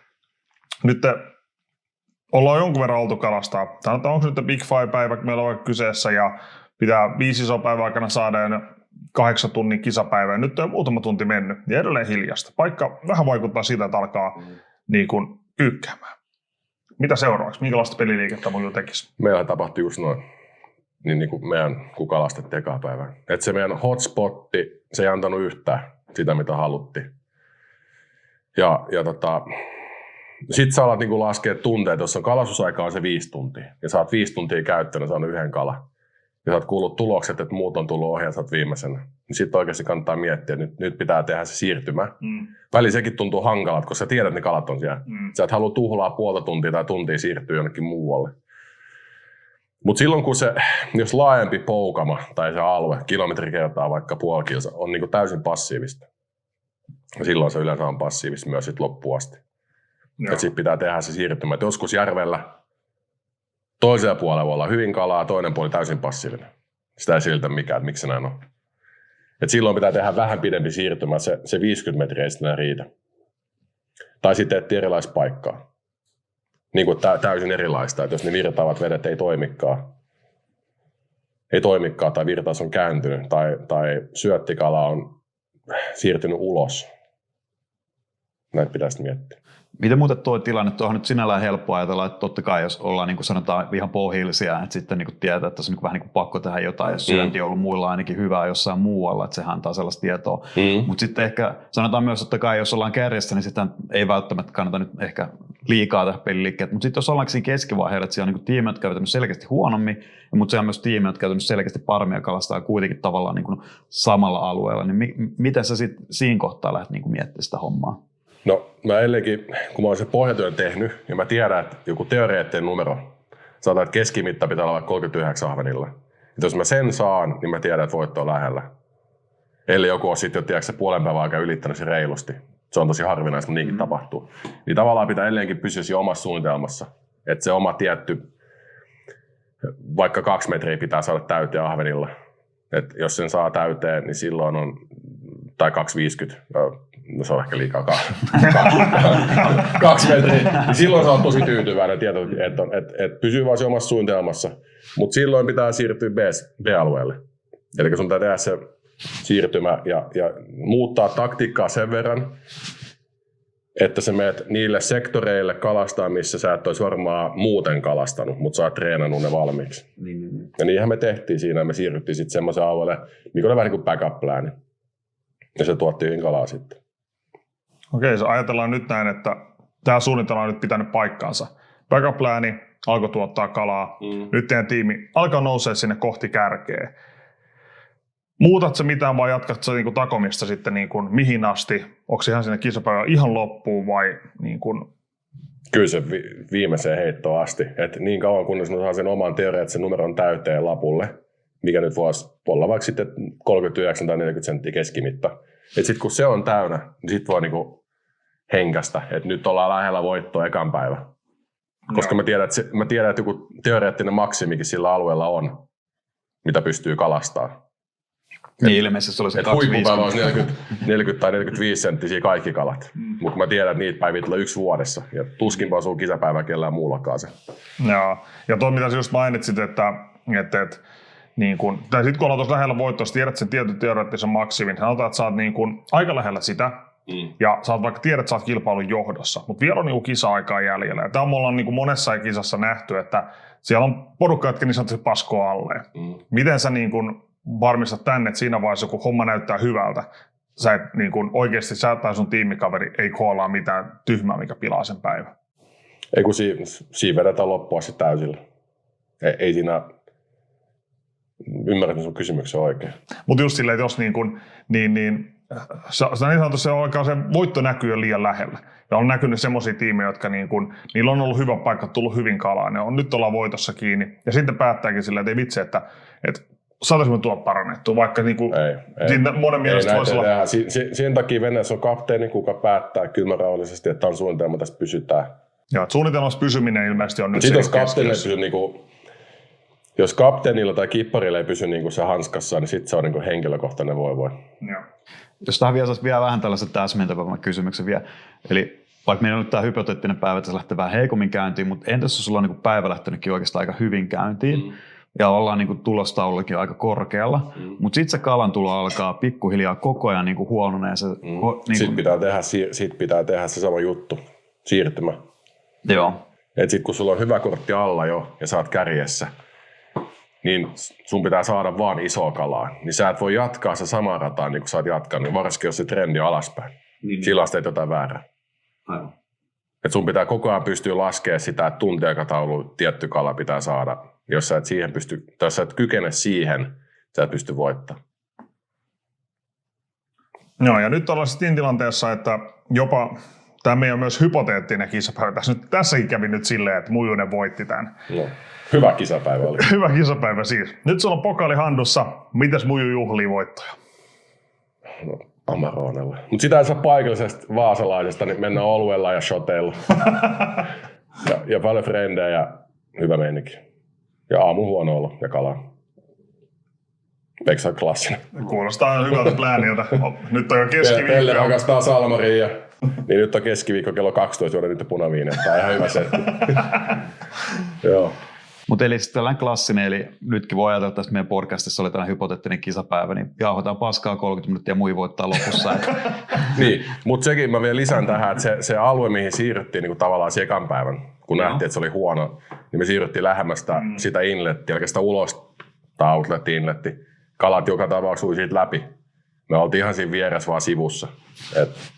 Nyt ollaan jonkun verran oltu kalastaa. Onko nyt Big Five-päivä meillä on kyseessä ja pitää 5 isoa päivän aikana saada 8 tunnin kisapäivä. Nyt on muutama tunti mennyt ja edelleen hiljasta. Paikka vähän vaikuttaa siitä, että alkaa niin kuin kyykkäämään. Mitä seuraavaksi? Minkälaista peliliikettä mun jo tekisi? Meillä tapahtui just noin. Niin kuin meidän, kun kalastettiin ekaa päivää. Että se meidän hotspotti, se ei antanut yhtään sitä, mitä haluttiin. Ja sitten sä alat niinku laskea tunteet, jos on kalastusaika on se 5 tuntia. Ja sä oot 5 tuntia käyttänyt, saanut 1 kalan. Ja sä oot kuullut tulokset, että muut on tullut ohi ja sä oot viimeisenä. Niin sitten oikeasti kannattaa miettiä, että nyt pitää tehdä se siirtymä. Välillä sekin tuntuu hankalat, koska sä tiedät, että ne kalat on siellä. Sä et halua tuhlaa puolta tuntia tai tuntia siirtyä jonnekin muualle. Mutta silloin kun jos laajempi poukama tai se alue, kilometri kertaa vaikka puoli kilsa, on niinku täysin passiivista. Ja silloin se yleensä on passiivista myös sit loppuun asti. Että sitten pitää tehdä se siirtymä. Et joskus järvellä toisella puolella voi olla hyvin kalaa, toinen puoli täysin passiivinen. Sitä ei siltä mikään, että miksi se näin on. Et silloin pitää tehdä vähän pidempi siirtymä, se 50 metriä ei sitten riitä. Tai sitten etsiä erilaista paikkaa. Niin kuin täysin erilaista, että jos ne virtaavat vedet ei toimikaan tai virtaus on kääntynyt tai syöttikala on siirtynyt ulos. Näitä pitäisi miettiä. Miten muuten tuo tilanne, tuohon nyt sinällään helppo ajatella, että totta kai jos ollaan niin kuin sanotaan ihan pohjillisia, että sitten niin kuin tietää, että on niin vähän niin kuin pakko tehdä jotain, jos syönti on ollut muilla ainakin hyvää jossain muualla, että sehän antaa sellaista tietoa. Mutta sitten ehkä sanotaan myös, että kai jos ollaan kärjessä, niin sitä ei välttämättä kannata nyt ehkä liikaa tehdä peliliikkeet. Mutta sitten jos ollaanko siinä keskivaiheella, että siellä on niin tiimejä, jotka käytännössä selkeästi huonommin, mutta siellä on myös tiimejä, jotka käytännössä selkeästi paremmin ja kalastaa kuitenkin tavallaan niin kuin samalla alueella, niin miten sä sitten siinä kohtaa lähdet niin kuin miettimään sitä hommaa? No mä edelleenkin, kun mä oon sen pohjatyön tehnyt, ja mä tiedän, että joku teoreettinen numero, sanotaan, että keskimitta pitää olla vaikka 39 ahvenilla. Että jos mä sen saan, niin mä tiedän, että voitto on lähellä. Eli joku on sitten jo, tiedätkö, puolen päivän aikaa ylittänyt se reilusti. Se on tosi harvinaista, mutta niinkin tapahtuu. Niin tavallaan pitää edelleenkin pysyä siinä omassa suunnitelmassa. Että se oma tietty, vaikka 2 metriä pitää saada täyteen ahvenilla. Että jos sen saa täyteen, niin silloin on, tai 2,50, no se on ehkä liikaa 2 metriä, niin silloin sä oot tosi tyytyväinen tieto, että pysyy vaan se omassa suunnitelmassa. Mutta silloin pitää siirtyä B-alueelle. Eli sun pitää tehdä se siirtymä ja muuttaa taktiikkaa sen verran, että sä menet niille sektoreille kalastaa, missä sä et olisi varmaan muuten kalastanut, mutta sä oot treenannut ne valmiiksi. Ja niinhän me tehtiin siinä, me siirryttiin sitten semmoisen alueelle, mikä oli vähän niin kuin backup plani. Ja se tuotti hyvin kalaa sitten. Okei, se ajatellaan nyt näin, että tämä suunnitelma on nyt pitänyt paikkaansa. Backup plani alkoi tuottaa kalaa. Nyt teidän tiimi alkaa nousee sinne kohti kärkeä. Muutatko mitään vai jatkatko niin takomista sitten niin kuin mihin asti? Onko se ihan sinne kisapäivään ihan loppuun vai niin kuin? Kyllä se viimeiseen heittoon asti. Et niin kauan kunnes mä saan sen oman teoreettisen numeron täyteen lapulle, mikä nyt voisi olla vaikka sitten 39 tai 40 senttiä keskimitta. Sitten kun se on täynnä, niin sitten voi niinku henkästä, että nyt ollaan lähellä voittoa ekan päivä. Koska mä tiedän, että joku teoreettinen maksimikin sillä alueella on, mitä pystyy kalastamaan. Niin ilmeisesti se oli se 25. Huippupäivä olisi 40 tai 45 senttisiä kaikki kalat. Mutta mä tiedän, että niitä päiviä tulee 1 vuodessa. Ja tuskinpa asuu kisapäivä kellään muullakaan se. Joo. Ja tuo mitä sä just mainitsit, että niin kun, tai sitten kun ollaan tuossa lähellä voittoa, tiedät sen tietyn teoreettisen maksimin, sanotaan, että sä oot niin kun aika lähellä sitä, ja sä oot vaikka tiedät, että sä oot kilpailun johdossa, mutta vielä on niin kisa-aikaa jäljellä. Ja tämä me ollaan niin monessa kisassa nähty, että siellä on porukka, jotka niin sanotusti paskoo alle. Miten sä niin kun varmistat tänne, että siinä vaiheessa, kun homma näyttää hyvältä, sä et niin kun oikeasti sä tai sun tiimikaveri ei koolaa mitään tyhmää, mikä pilaa sen päivän. Ei kun siinä vedetään loppua se täysillä. Ei siinä, ymmärrän sun kysymyksen oikein. Mutta just silleen, että jos se niin sanotusti alkaa se voitto näkyy jo liian lähellä. Ja on näkynyt semmoisia tiimejä, jotka niillä on ollut hyvä paikka, tullut hyvin kalaan. Ne on nyt ollaan voitossa kiinni. Ja sitten päättääkin silleen, että ei vitsi, että saataisiin tuolla parannettua, vaikka ei. Monen mielestä voisi olla. Sen takia Veneessä on kapteeni, kuka päättää kylmärauhallisesti, että on suunnitelma, tästä pysytään. Joo, suunnitelmassa pysyminen ilmeisesti on nyt se keskiössä. Jos kapteenilla tai kipparilla ei pysy se hanskassa, niin sitten se on henkilökohtainen voi. Joo. Jos tähän vielä vähän tällaisen täsmentävän kysymyksen vielä. Eli vaikka meillä on nyt tämä hypoteettinen päivä, että se lähtee vähän heikommin käyntiin, mutta entäs jos sulla on päivä lähtenytkin oikeastaan aika hyvin käyntiin ja ollaan tulostaulullakin aika korkealla, mutta sitten se kalan tulo alkaa pikkuhiljaa koko ajan huononeen. Sitten pitää tehdä se sama juttu, siirtymä. Joo. Et sit kun sulla on hyvä kortti alla jo ja sä oot kärjessä, niin sun pitää saada vaan isoa kalaa. Niin sä et voi jatkaa se samaa rataa niin kuin sä oot jatkanut, varsinkin jos se trendi on alaspäin. Silloin teet jotain väärää. Aivan. Et sun pitää koko ajan pystyä laskemaan sitä, että tuntiaikataulu tietty kala pitää saada. Jos sä et kykene siihen, sä et pysty voittamaan. Joo, ja nyt ollaan sitten tilanteessa, että jopa tämä meidän myös hypoteettinen kisapäivä. Tässäkin kävi nyt silleen, että Mujunen voitti tämän. No, hyvä kisapäivä oli. Hyvä kisapäivä siis. Nyt sulla on pokaali handussa. Mitäs Muju juhlii voittoja? No, Amaronella. Mutta sitä ei saa paikallisesta vaasalaisesta, niin mennään oluella ja shoteilla. ja paljon frendejä ja hyvä meininki. Ja aamu huono olo ja kalaa. Eikö se ole klassinen? Kuulostaa hyvältä plääniltä. Nyt on jo keskiviikko. Pelle rakastaa Salmaria. Niin nyt on keskiviikko kello 12, juoda nyt punaviinen. Tämä on ihan hyvä setti. Joo. Mutta eli tällainen klassinen, eli nytkin voi ajatella, että tässä meidän podcastissa oli tällainen hypoteettinen kisapäivä, niin jauhotaan paskaa 30 minuuttia ja mui voittaa lopussa. Niin, mutta sekin mä vielä lisään tähän, että se alue, mihin siirryttiin niin tavallaan sekan päivän, kun nähtiin, että se oli huono, niin me siirryttiin lähemmästä sitä inlettiä, eli sitä ulos tai outlet-inletti. Kalat joka tapauksessa ui siitä läpi. Me oltiin ihan siinä vieressä vaan sivussa,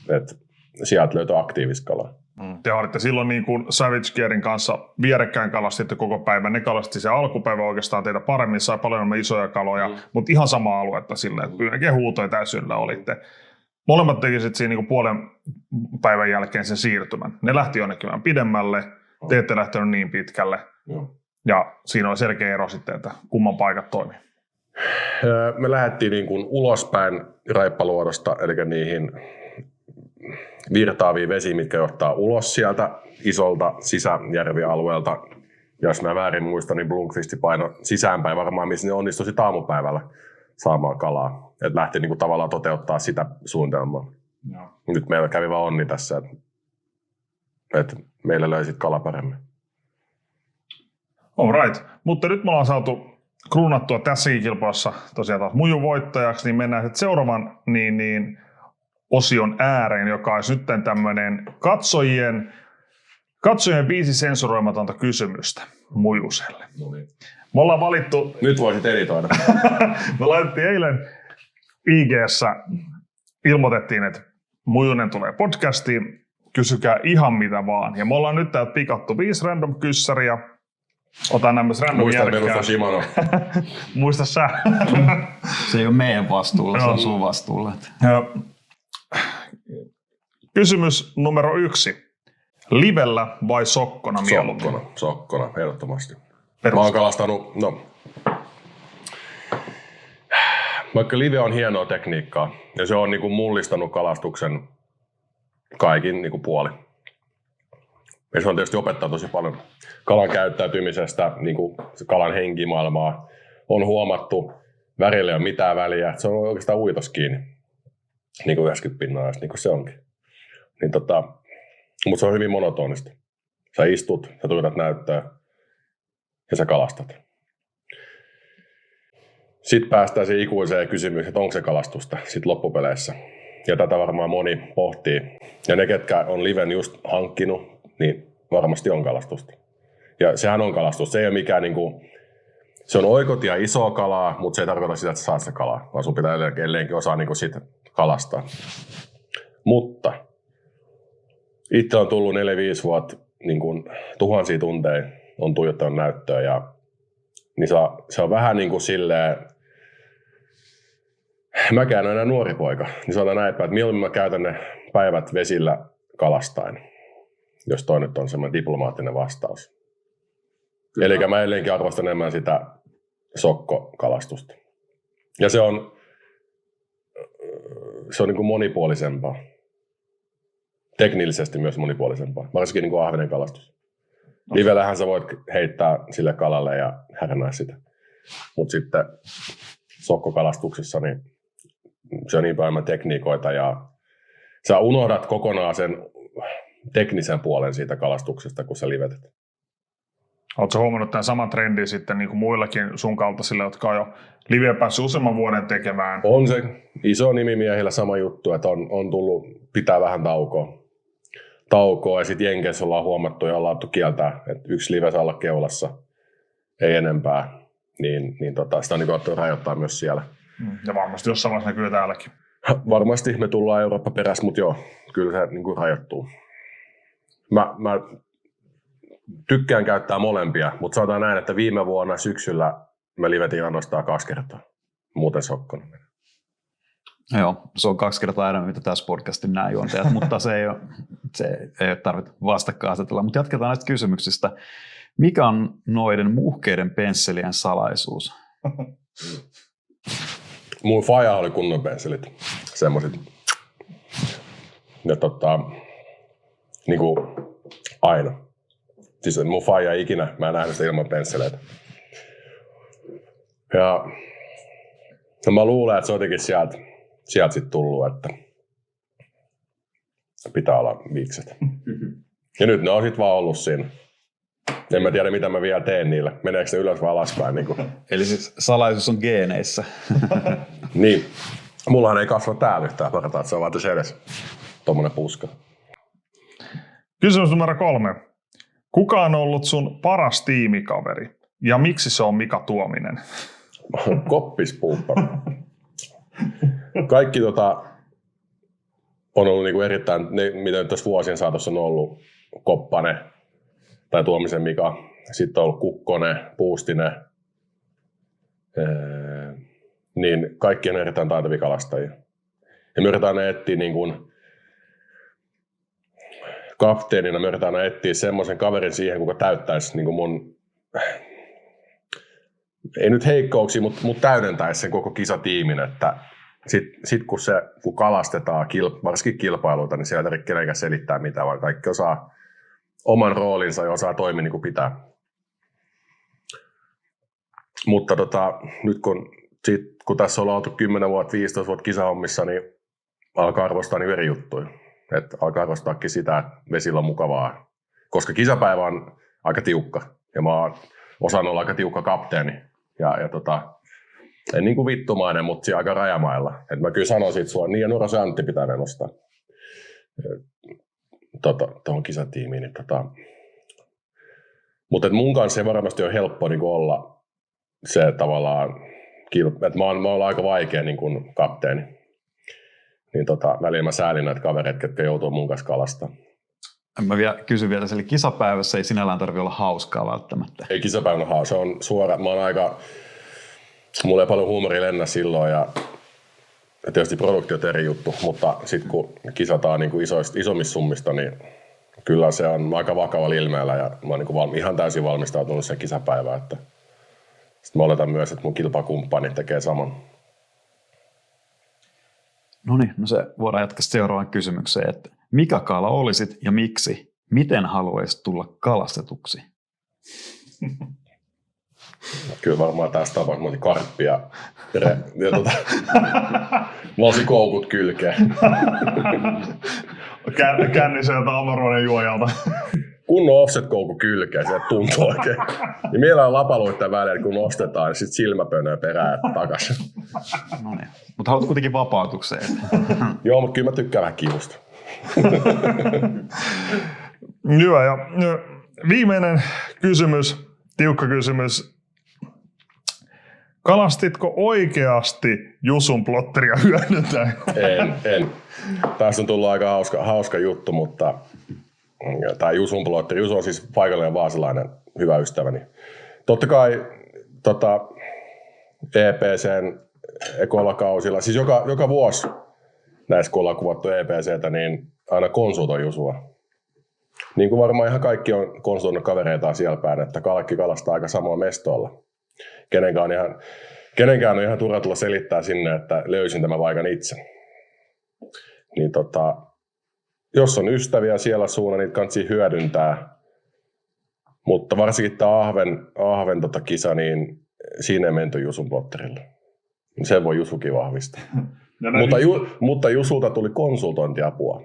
että sieltä löytyi aktiivista kalaa. Te olitte silloin niin kuin Savage Gearin kanssa vierekkäin kalastitte koko päivän. Ne kalasti se alkupäivä oikeastaan teitä paremmin, sai paljon enemmän isoja kaloja, mutta ihan sama aluetta silleen, että melkein huutoja täysillä olitte. Molemmat teki sitten siinä niin puolen päivän jälkeen sen siirtymän. Ne lähti jonnekin vähän pidemmälle, te ette lähtenyt niin pitkälle. Ja siinä oli selkeä ero sitten, että kumman paikat toimii. Me lähdettiin niin kuin ulospäin Raippaluodosta, eli niihin virtaavia vesiä, mitkä johtaa ulos sieltä isolta sisäjärvialueelta. Jos mä väärin muistan, niin Blomqvisti paino sisäänpäin varmaan, missä ne onnistui aamupäivällä saamaan kalaa. Et lähti niin kuin tavallaan toteuttaa sitä suunnitelmaa. Joo. Nyt meillä kävi vaan onni tässä, että meillä löi sit kala paremmin. All right. Mutta nyt me ollaan saatu kruunattua tässäkin kilpailussa tosiaan taas Muju voittajaksi, niin mennään sitten seuraavan osion ääreen, joka olisi nyt tämmöinen katsojien 5 sensuroimatonta kysymystä Mujuselle. No niin. Me ollaan valittu... Nyt voisit editoida. Me laitettiin eilen IG:ssä, ilmoitettiin, että Mujunen tulee podcastiin, kysykää ihan mitä vaan. Ja me ollaan nyt täältä pikattu 5 random kyssäriä. Otan nämä random jälkeen. Muista Shimano. Muista sä. Se ei ole meidän vastuulla, se on sun vastuulla. Kysymys numero 1. Livellä vai sokkona mieluummin? Sokkona, ehdottomasti. Mä oon kalastanut, vaikka live on hienoa tekniikkaa ja se on niinku mullistanut kalastuksen kaikin niinku puoli. Ja se on tietysti opettaa tosi paljon kalan käyttäytymisestä, niinku kalan henkimaailmaa. On huomattu, värillä ei ole mitään väliä, se on oikeastaan uitos kiinni. Niin kuin 90%, niin kuin se onkin. Niin mutta se on hyvin monotonista. Sä istut, sä tuijotat näyttöä ja sä kalastat. Sitten päästään siihen ikuiseen kysymykseen, että onko se kalastusta sitten loppupeleissä. Ja tätä varmaan moni pohtii. Ja ne, ketkä on liven just hankkinut, niin varmasti on kalastusta. Ja sehän on kalastusta. Se ei ole mikään niinku se on oikotia isoa kalaa, mutta se ei tarkoita sitä, että saat se kalaa, vaan sun pitää edelleenkin osaa niin kuin sit kalastaa. Mutta itse on tullut 4-5 vuotta niin kuin tuhansia tunteja on tuijottanut näyttöä ja niin se on vähän niin kuin silleen, mäkään olen enää nuori poika, niin sanotaan näin, että mieluummin mä käytän ne päivät vesillä kalastain, jos toi nyt on semmoinen diplomaattinen vastaus. Eli mä edelleenkin arvostan enemmän sitä sokkokalastusta. Ja se on niin kuin monipuolisempaa. Teknillisesti myös monipuolisempaa, varsinkin niin kuin ahvenen kalastus. Livellähän sä voit heittää sille kalalle ja härnää sitä. Mutta sitten sokkokalastuksessa niin se on niin paljon tekniikoita ja sä unohdat kokonaan sen teknisen puolen siitä kalastuksesta, kun sä livetet. Oletko huomannut tämän saman trendin sitten niin kuin muillakin sun kaltaisille, jotka on jo liveä päässyt useamman vuoden tekemään? On se iso nimimiehillä sama juttu, että on tullut pitää vähän taukoa ja sitten Jenkeissä ollaan huomattu ja ollaan kieltää, että yksi live saa olla keulassa, ei enempää, niin sitä on niin koettu rajoittaa myös siellä. Ja varmasti jossain vaiheessa näkyy täälläkin. Varmasti me tullaan Eurooppa perässä, mutta joo, kyllä se niin kuin rajoittuu. Mä tykkään käyttää molempia, mutta sanotaan näin, että viime vuonna syksyllä me livetin ainoastaan 2 kertaa. Muuten sokkona. Joo, se on 2 kertaa enemmän, mitä tässä podcastin nämä juontajat, mutta se ei ole tarvitse vastakkainasetella. Mutta jatketaan näistä kysymyksistä. Mikä on noiden muhkeiden pensselien salaisuus? Mun faija oli kunnon pensselit. Semmoiset. Ja niinku aina. Siis mun faija ikinä, mä en nähnyt sitä ilman pensseleitä. Ja mä luulen, että se on jotenkin sieltä sit tullut, että pitää olla viikset. Ja nyt ne on sit vaan ollut siinä. En mä tiedä, mitä mä vielä teen niillä. Meneekö ne ylös vai alaspäin? Niin kuin. Eli siis salaisuus on geeneissä. Niin. Mullahan ei kasva täällä yhtään parata, että se on vaan tässä edes tommonen puska. Kysymys numero 3. Kuka on ollut sun paras tiimikaveri ja miksi se on Mika Tuominen? Koppispuuppa. Kaikki on ollut niinku erittäin, mitä nyt tässä vuosien saatossa on ollut, Koppanen tai Tuomisen Mika. Sitten on ollut Kukkonen, Puustinen. Niin kaikki on erittäin taitavia kalastajia. Ja me yritetään etsiä niin kuin kapteenina, me yritetään etsiä semmoisen kaverin siihen, kuka täyttäisi niin kuin mun, ei nyt heikkouksia, mutta täydentäisi sen koko kisatiimin, että sit kun kalastetaan, varsinkin kilpailuita, niin siellä ei tarvitse kenenkään selittää mitään, vaan kaikki osaa oman roolinsa ja osaa toimia niin kuin pitää. Mutta nyt kun tässä ollaan oltu 10 vuotta, 15 vuotta kisahommissa, niin alkaa arvostaa niin eri juttuja. Että alkaa arvostaakin sitä, että vesillä on mukavaa. Koska kisapäivä on aika tiukka ja mä oon osannut olla aika tiukka kapteeni. En niin kuin vittumainen, mutta aika rajamailla. Et mä kyllä sanoisin, että sua niin ja Norosen Antti pitää nostaa tuohon kisatiimiin. Niin mutta mun kanssa ei varmasti ole helppo niin kuin olla se tavallaan, että mä oon aika vaikea niin kuin kapteeni. Niin välillä mä säälin näitä kavereita, jotka joutuu mun kanssa kalastamaan. Mä kysyn vielä, eli kisapäivässä ei sinällään tarvitse olla hauskaa välttämättä. Ei kisapäivänä hauskaa, se on suora. Mä oon mulla ei paljon huumoria lennä silloin ja tietysti produktiot eri juttu, mutta sitten kun kisataan niin kuin isommista summista, niin kyllä se on aika vakavalla ilmeellä ja mä oon niin kuin ihan täysin valmistautunut sen kisapäivään. Sitten mä oletan myös, että mun kilpakumppani tekee saman. Noniin, no se voidaan jatkaa seuraavaan kysymykseen, että mikä kala olisit ja miksi? Miten haluaisit tulla kalastetuksi? Kyllä varmaan tässä tapauksessa mä olisin karppi ja mä olisin koukut kylkeen. Känniseltä avaruuden juojalta. Kunnon offset-koukku kylkeen, sieltä tuntuu oikein. Ja mielellään lapaluitten välillä, kun nostetaan, niin sitten silmäpönöä perään takaisin. No niin, mutta haluat kuitenkin vapautukseen. Joo, mutta kyllä mä tykkään vähän kivusta. Hyvä, ja viimeinen kysymys, tiukka kysymys. Kalastitko oikeasti Jusun plotteria hyödyntäen? En. Tässä on tullut aika hauska juttu, mutta tämä Jusun plotteri, Jusu on siis paikallinen vaasalainen hyvä ystäväni. Totta kai EPCn ekoilla kausilla, siis joka vuosi näissä kun ollaan kuvattu EPCtä, niin aina konsultoi Jusua. Niin kuin varmaan ihan kaikki on konsultoinut kavereitaan siellä päin, että kalkki kalastaa aika samaa mestolla. Kenenkään on ihan turha tulla selittää sinne, että löysin tämän paikan itse. Niin jos on ystäviä siellä suuna, niitä kannattaa hyödyntää. Mutta varsinkin tämä Ahven kisa, niin siinä ei menty Jusun plotterilla. Sen voi Jusukin vahvistaa. Mutta Jusulta tuli konsultointiapua.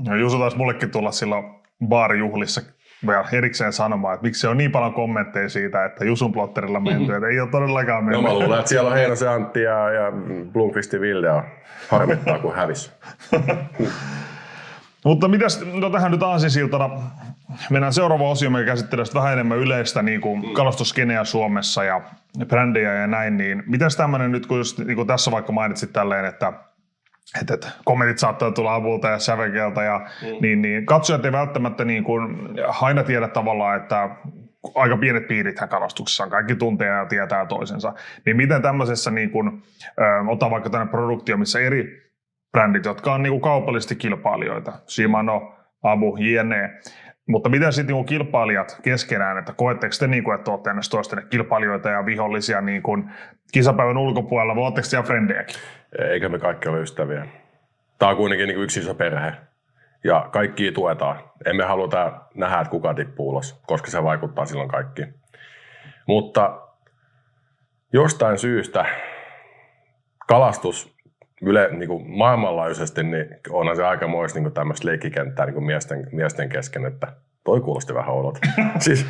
No, Jusu taisi mullekin tulla silloin baarijuhlissa vielä erikseen sanomaan, että miksi se on niin paljon kommentteja siitä, että Jusun plotterilla menty, että ei ole todellakaan menty. No mä luulen, että siellä on Heinosen Antti ja Blomqvistin Ville ja harmittaa kuin hävis. Mutta tähän nyt aasinsiltana mennään seuraava osio, mikä käsittelee vähän enemmän yleistä niin kuin kalastuskeneä Suomessa ja brändejä ja näin, niin mitäs tämmöinen nyt, kun just, niin kuin tässä vaikka mainitsit tälleen, että kommentit saattaa tulla Abulta ja Sävekeltä ja niin katsojat ei välttämättä niin kuin aina tiedä tavallaan, että aika pienet piirithän kalastuksessa on, kaikki tuntee ja tietää toisensa. Niin miten tämmöisessä, niin kuin, ota vaikka tämmöinen produktio, missä eri brändit, jotka on niin kuin kaupallisesti kilpailijoita, Shimano, Abu, jne. Mutta miten sitten niin kilpailijat keskenään, että koetteko te, niin kuin, että olette ennäs toistenne kilpailijoita ja vihollisia niin kuin kisapäivän ulkopuolella, vai oletteko siellä frendejäkin? Eikä me kaikki ole ystäviä. Tämä on kuitenkin niin kuin yksi iso perhe. Ja kaikkia tuetaan. Emme haluta nähdä, että kuka tippuu ulos, koska se vaikuttaa silloin kaikkiin. Mutta jostain syystä kalastus niin kuin maailmanlaajuisesti niin onhan se aikamoista niin tämmöistä leikkikenttää niin kuin miesten kesken, että toi kuulosti vähän oudolta. Siis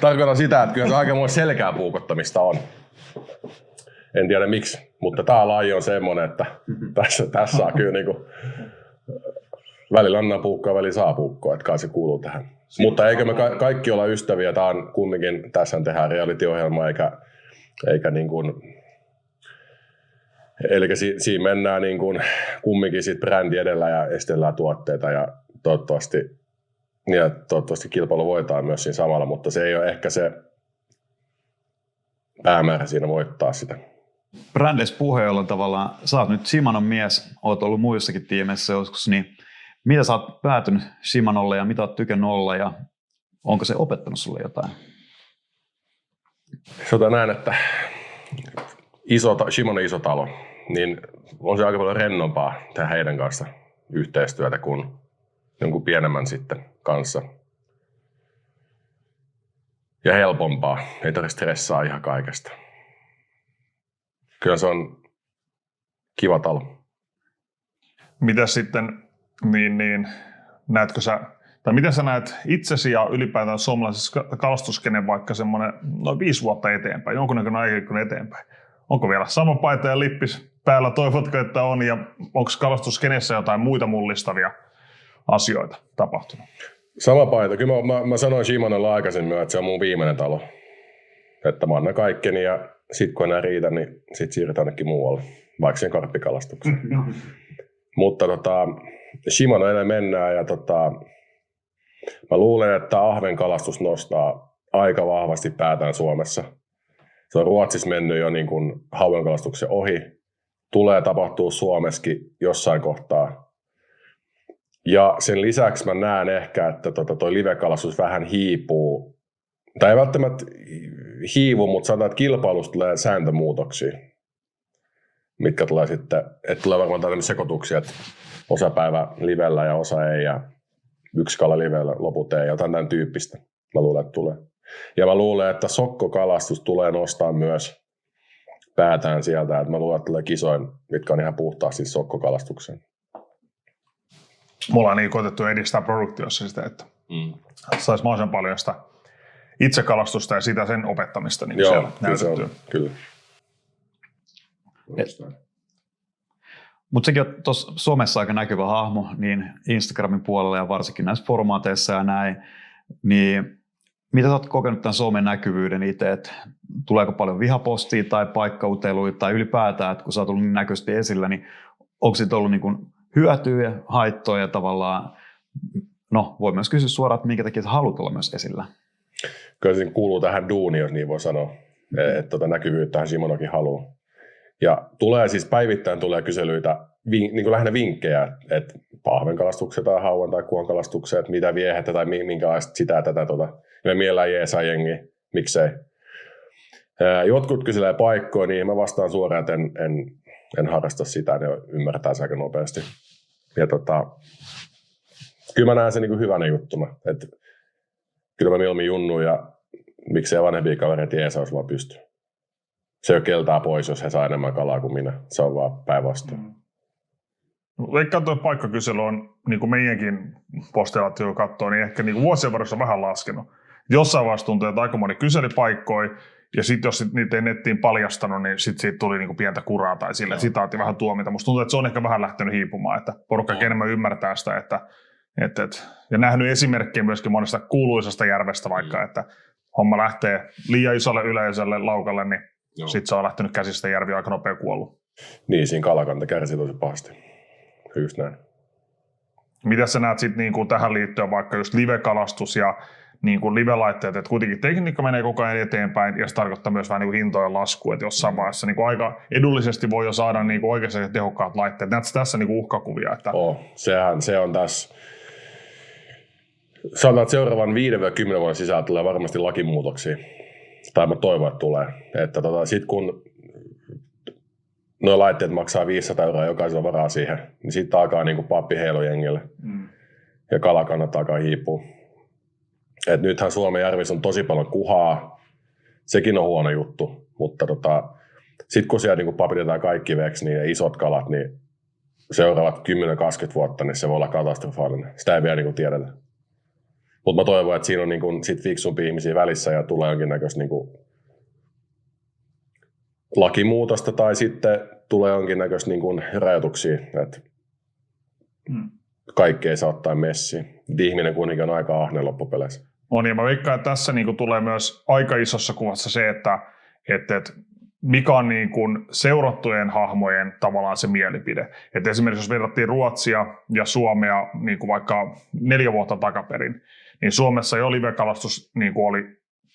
tarkoitan sitä, että kyllä se aikamoista selkää puukottamista on. En tiedä miksi, mutta tämä laji on semmoinen, että tässä saa kyllä niin kuin, välillä annan puukkoa, välillä saa puukkoa, että kai se kuuluu tähän. Mutta eikö me kaikki olla ystäviä, tämä on kumminkin, tässä tehdään reality-ohjelma, eikä niin kuin, eli siinä mennään niin kuin kumminkin sit brändi edellä ja estellään tuotteita ja toivottavasti kilpailu voitaan myös siinä samalla, mutta se ei ole ehkä se päämäärä siinä voittaa sitä. Brändeistä puheen ollen tavallaan, sä oot nyt Shimanon mies, oot ollut muissakin tiimeissä joskus, niin mitä sä oot päätynyt Shimanolle ja mitä oot tykännyt olla ja onko se opettanut sulle jotain? Sanotaan näin, että Shimano iso talo, niin on se aika paljon rennompaa tehdä heidän kanssa yhteistyötä kuin jonkun pienemmän sitten kanssa. Ja helpompaa, ei tarvitse stressaa ihan kaikesta. Kyllä se on kiva talo. Mitä sitten, niin näetkö sä, tai miten sä näet itsesi ja ylipäätään suomalaisessa kalastuskenen vaikka semmoinen noin 5 vuotta eteenpäin, jonkunnäköinen aikaikkuna eteenpäin? Onko vielä sama paita ja lippis päällä, toivotko, että on, ja onko kalastuskenessä jotain muita mullistavia asioita tapahtunut? Sama paita. Kyllä mä sanoin Shimanolla aikaisemmin, että se on mun viimeinen talo. Että mä annan kaikkeni ja sit kun enää riitä, niin sit siirrytään ainakin muualle, vaikka sen karppikalastukseen. Mutta Shimano edelleen mennään ja mä luulen, että ahven kalastus nostaa aika vahvasti päätään Suomessa. Se on Ruotsissa mennyt jo niin kuin hauen kalastuksen ohi. Tulee tapahtua Suomessakin jossain kohtaa. Ja sen lisäksi mä näen ehkä, että toi live-kalastus vähän hiipuu. Tai ei välttämättä hiivu, mutta sanotaan, että kilpailusta tulee sääntömuutoksia. Mitkä tulee sitten, että tulee varmaan tämmöisiä sekoituksia, että osa päivä livellä ja osa ei ja yksi kala livellä, loput ei, jotain tämän tyyppistä. Mä luulen, että tulee. Ja mä luulen, että sokkokalastus tulee nostaa myös päätään sieltä, että mä luulen, että tulee kisoin, mitkä on ihan puhtaasti sokkokalastukseen. Me ollaan niin koetettu edistää produktiossa sitä, että saisi mahdollisimman paljon sitä itsekalastusta ja sitä sen opettamista niin siellä näytettyä. Kyllä. Mutta sekin on tuossa Suomessa aika näkyvä hahmo, niin Instagramin puolella ja varsinkin näissä formaateissa ja näin, niin mitä sä oot kokenut tämän somen näkyvyyden itse, että tuleeko paljon vihapostia tai paikkauteluja tai ylipäätään, että kun sä oot ollut niin näköisesti esillä, niin onko siitä ollut niin kuin hyötyä ja haittoja ja tavallaan, no voi myös kysyä suoraan, että minkä takia sä haluat olla myös esillä? Kyllä se kuuluu tähän duuniin, jos niin voi sanoa, että näkyvyyttähän Simonokin haluaa. Ja tulee siis päivittäin tulee kyselyitä, niin kuin lähinnä vinkkejä, että pahvenkalastuksia tai hauan tai kuonkalastuksia, että mitä viehettä tai minkälaista sitä ja tätä. Me mielellään jeesaa jengi, miksei. Jotkut kyselee paikkoja, niin mä vastaan suoraan, että en harrasta sitä, ne ymmärtää se aika nopeasti. Ja kyllä mä näen sen niin kuin hyvänä juttuna, että kyllä mä mieluummin junnuun ja miksei vanhempia kavereita jeesaa, jos vaan pystyy. Se ei ole keltää pois, jos he saa enemmän kalaa kuin minä. Se on vaan päinvastoin. Veikkaan tuo paikkakysely on, niin kuin meidänkin posteilla katsoo, niin ehkä niin vuosien varressa vähän laskenut. Jossain vaiheessa tuntuu, että aika moni kyseli paikkoja, ja sitten jos niitä ei nettiin paljastanut, niin sitten siitä tuli niin kuin pientä kuraa tai sille, että sitä otti vähän tuomita. Musta tuntuu, että se on ehkä vähän lähtenyt hiipumaan, että porukka enemmän ymmärtää sitä, ja nähnyt esimerkkejä myöskin monesta kuuluisasta järvestä vaikka, että homma lähtee liian isolle yleisölle laukalle, niin sitten se on lähtenyt käsistä, järvi aika nopea kuollut. Niin, siinä kalakanta kärsii tosi pahasti. Just näin. Mitä sä näet sitten niin tähän liittyen vaikka just live-kalastus ja niin kuin live-laitteet, että kuitenkin tekniikka menee koko ajan eteenpäin ja se tarkoittaa myös vähän niin kuin hintojen laskua, että jossain vaiheessa niin kuin aika edullisesti voi jo saada niin kuin oikeasti tehokkaat laitteet. Näetkö tässä niin kuin uhkakuvia? Että... Se on tässä. Sanotaan, että seuraavan 5-10 vuoden sisällä tulee varmasti lakimuutoksia. Tai mä toivon, että tulee. Että sitten kun nuo laitteet maksaa 500 € jokaisella varaa siihen, niin sitten alkaa niin kuin pappiheilu jengille. Ja kalakannat alkaa hiipua. Et nythän Suomen järvissä on tosi paljon kuhaa. Sekin on huono juttu. Mutta sitten kun siellä niin kuin papitetaan kaikki veksi, niin ne isot kalat, niin seuraavat 10-20 vuotta, niin se voi olla katastrofaalinen. Sitä ei vielä niin kuin tiedetä. Mutta mä toivon, että siinä on niin kuin sit fiksumpia ihmisiä välissä ja tulee jonkinnäköistä niin kuin lakimuutosta tai sitten tulee jonkinnäköistä niin kuin rajoituksia, että kaikki ei saa ottaa messiin. Ihminen kuitenkin on aika ahne loppupeleissä. On, ja mä veikkaan, että tässä niin kuin tulee myös aika isossa kuvassa se, että mikä on niin kuin seurattujen hahmojen tavallaan se mielipide. Että esimerkiksi jos verrattiin Ruotsia ja Suomea niin kuin vaikka 4 vuotta takaperin, niin Suomessa jo live-kalastus niin kuin oli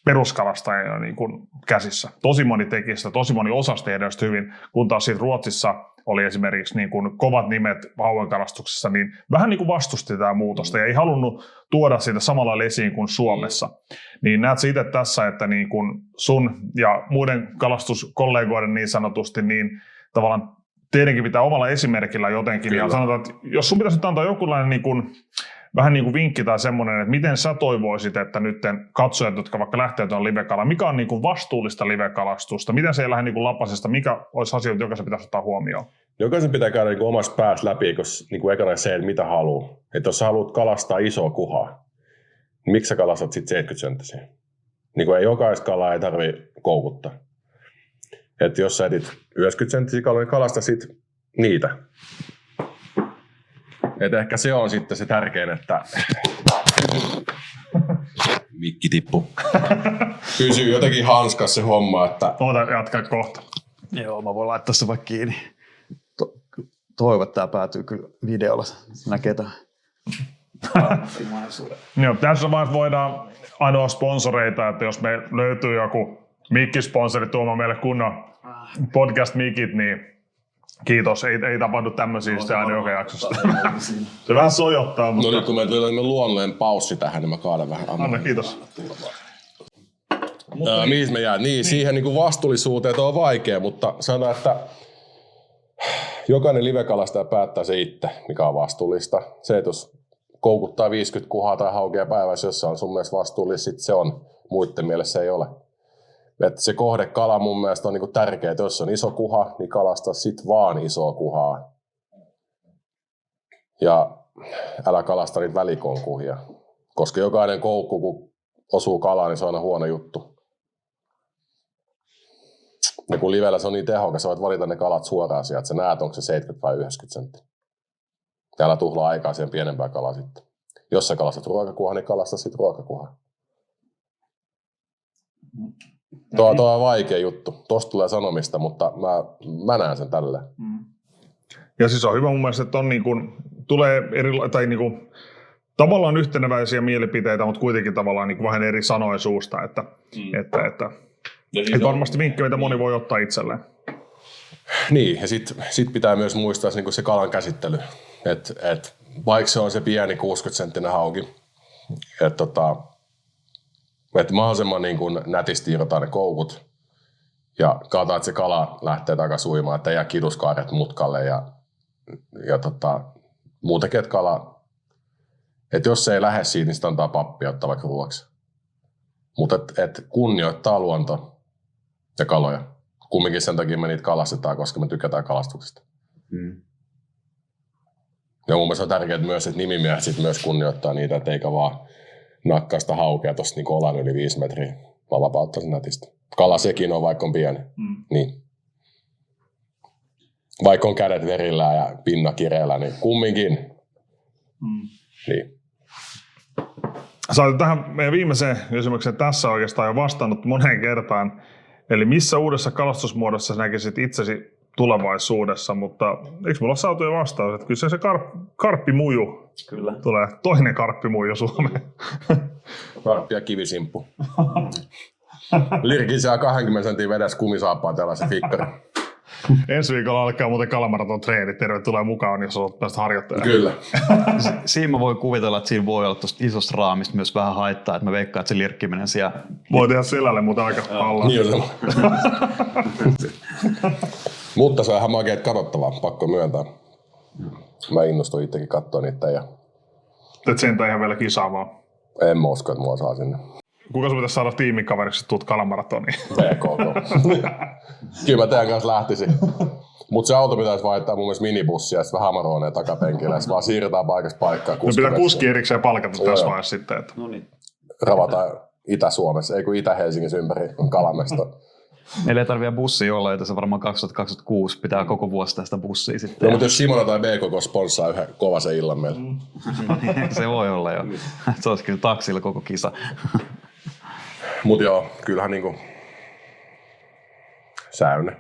peruskalastajia niin kuin käsissä. Tosi moni teki sitä, tosi moni osasi tehdä sitä hyvin, kun taas siitä Ruotsissa oli esimerkiksi niin kuin kovat nimet hauenkalastuksessa, niin vähän niin kuin vastusti tätä muutosta ja ei halunnut tuoda sitä samalla lesiin kuin Suomessa. Niin näet itse tässä, että niin kuin sun ja muiden kalastuskollegoiden niin sanotusti, niin tavallaan teidänkin pitää omalla esimerkillä jotenkin. Kyllä. Ja sanotaan, että jos sun pitäisi antaa jokinlainen niin kuin vähän niin kuin vinkki tai semmoinen, että miten sä toivoisit, että nyt katsojat, jotka vaikka lähtee tuon livekalaan, mikä on niin kuin vastuullista livekalastusta, miten se ei lähde niin kuin lapasesta, mikä olisi asioita, jokaisen pitäisi ottaa huomioon? Jokaisen pitää käydä niin kuin omassa päässä läpi, koska niin kuin ekana se, että mitä haluaa. Että jos sä haluat kalastaa isoa kuhaa, niin miksi sä kalastat sitten 70 senttisiä? Niin kuin ei jokaista kalaa ei tarvitse koukuttaa. Että jos sä etit 90 senttisiä kaloja, niin kalasta sitten niitä. Et ehkä se on sitten se tärkein, että mikki tippu. Pysyy jotenkin hanskassa se homma, että... Jatkaa kohta. Joo, mä voin laittaa se vaikka kiinni. Toivon, että tää päätyy kyllä videolla. Näkee tämän. Joo, tässä vaiheessa voidaan anoa sponsoreita, että jos me löytyy joku mikkisponsori tuomaan meille kunnon podcast-mikit, niin kiitos, ei tapahdu tämmöisiä sitten aina joka jaksosta. Se vähän sojottaa, mutta... No nyt kun meillä tulee luonnollinen paussi tähän, niin mä kaadan vähän. Anna, kiitos. Mihin me jää? Niin, siihen niin kuin vastuullisuuteen on vaikea, mutta sanotaan, että jokainen livekalastaja päättää se itse, mikä on vastuullista. Se, että jos koukuttaa 50 kuhaa tai haukea päivässä, jos se on sun mielestä vastuullista, se on. Muiden mielessä ei ole. Että se kohdekala mun mielestä on niinku tärkeää, että jos on iso kuha, niin kalasta sit vaan isoa kuhaa. Ja älä kalasta niitä välikonkuhia. Koska jokainen koukku, kun osuu kalaan, niin se on aina huono juttu. Ja kun livellä se on niin tehokas, sä voit valita ne kalat suoraan sieltä. Sä näet, onko se 70 vai 90 senttiä. Ja älä tuhlaa aikaa siihen pienempää kalaa sitten. Jos sä kalastat ruokakuhaa, niin kalasta sit ruokakuhaa. Tuo on vaikea juttu. Tuosta tulee sanomista, mutta mä näen sen tälleen. Ja siis on hyvä mun mielestä, että on niin kuin, tulee tai niin kuin, tavallaan yhteneväisiä mielipiteitä, mutta kuitenkin tavallaan niin kuin vähän eri sanoja suusta. Että varmasti vinkkejä, mitä moni voi ottaa itselleen. Niin, ja sit pitää myös muistaa niin kuin se kalan käsittely. Et vaikka se on se pieni 60-senttinen hauki, että mahdollisimman niin kuin nätisti irrotaan ne koukut ja katsotaan, että se kala lähtee takaisin uimaan, että ei jää kiduskaaret mutkalle ja muutenkin, että kala, että jos se ei lähde siitä, niin sitä antaa pappia ottaa vaikka ruoaksi. Mutta et kunnioittaa luonto ja kaloja. Kumminkin sen takia me niitä kalastetaan, koska me tykätään kalastuksesta. Ja mun mielestä on tärkeää myös, että nimimiehet sit myös kunnioittaa niitä, et eikä vaan nakkaa sitä haukea tuossa niin olan yli 5 metriä, vaan vapauttaa sen nätistä. Kala sekin on, vaikka on pieni. Niin. Vaikka on kädet verillä ja pinna kireellä, niin kumminkin. Niin. Sä olet tähän meidän viimeiseen kysymykseen tässä oikeastaan jo vastannut moneen kertaan. Eli missä uudessa kalastusmuodossa näkisit itsesi tulevaisuudessa, mutta eikö mulla saatu jo vastaus, että kyllä se karppimuju Kyllä. tulee, toinen karppimuju Suomeen. Karppi ja kivisimppu. Lirkin siellä 20 sentin vedessä kumisaappaan tällaisen fikkari. Ensi viikolla alkaa muuten Kalamaraton treenit, tervetuloa mukaan, jos olet päästä harjoittamaan. Kyllä. Siinä mä voin kuvitella, että siinä voi olla tuosta isosta raamista myös vähän haittaa, että mä veikkaan, että se lirkkiminen siellä... Voi tehdä selälle, mutta aika alla. Niin on se. Mutta se on ihan makeet katsottavaa, pakko myöntää. Mä innostuin itsekin katsoa niitä ja... Et sentään ihan vielä kisaamaan. En mä usko, että mua saa sinne. Kuka sun pitäisi saada tiimikaveriksi, että tuut Kalamaratoniin? VKK. Kyllä mä teidän kanssa lähtisin. Mutta se auto pitäisi vaihtaa mun mielestä minibussia ja sitten vähän hamarooneen takapenkillä. Ja vaan siirretään paikasta paikkaan. Me pitää kuski erikseen palkata tässä vaiheessa sitten. Että... No niin. Ravataan Itä-Suomessa, ei kun Itä-Helsingissä ympäri Kalamesto. Meillä ei tarvitse bussia olla, että se varmaan 2026 pitää koko vuosi tästä bussia sitten. No, mutta jos Simona tai BKK sponssaa yhden kovasen illan meille. Se voi olla jo. Se olisi kyllä taksilla koko kisa. Mut joo, kyllähän niinku säynä,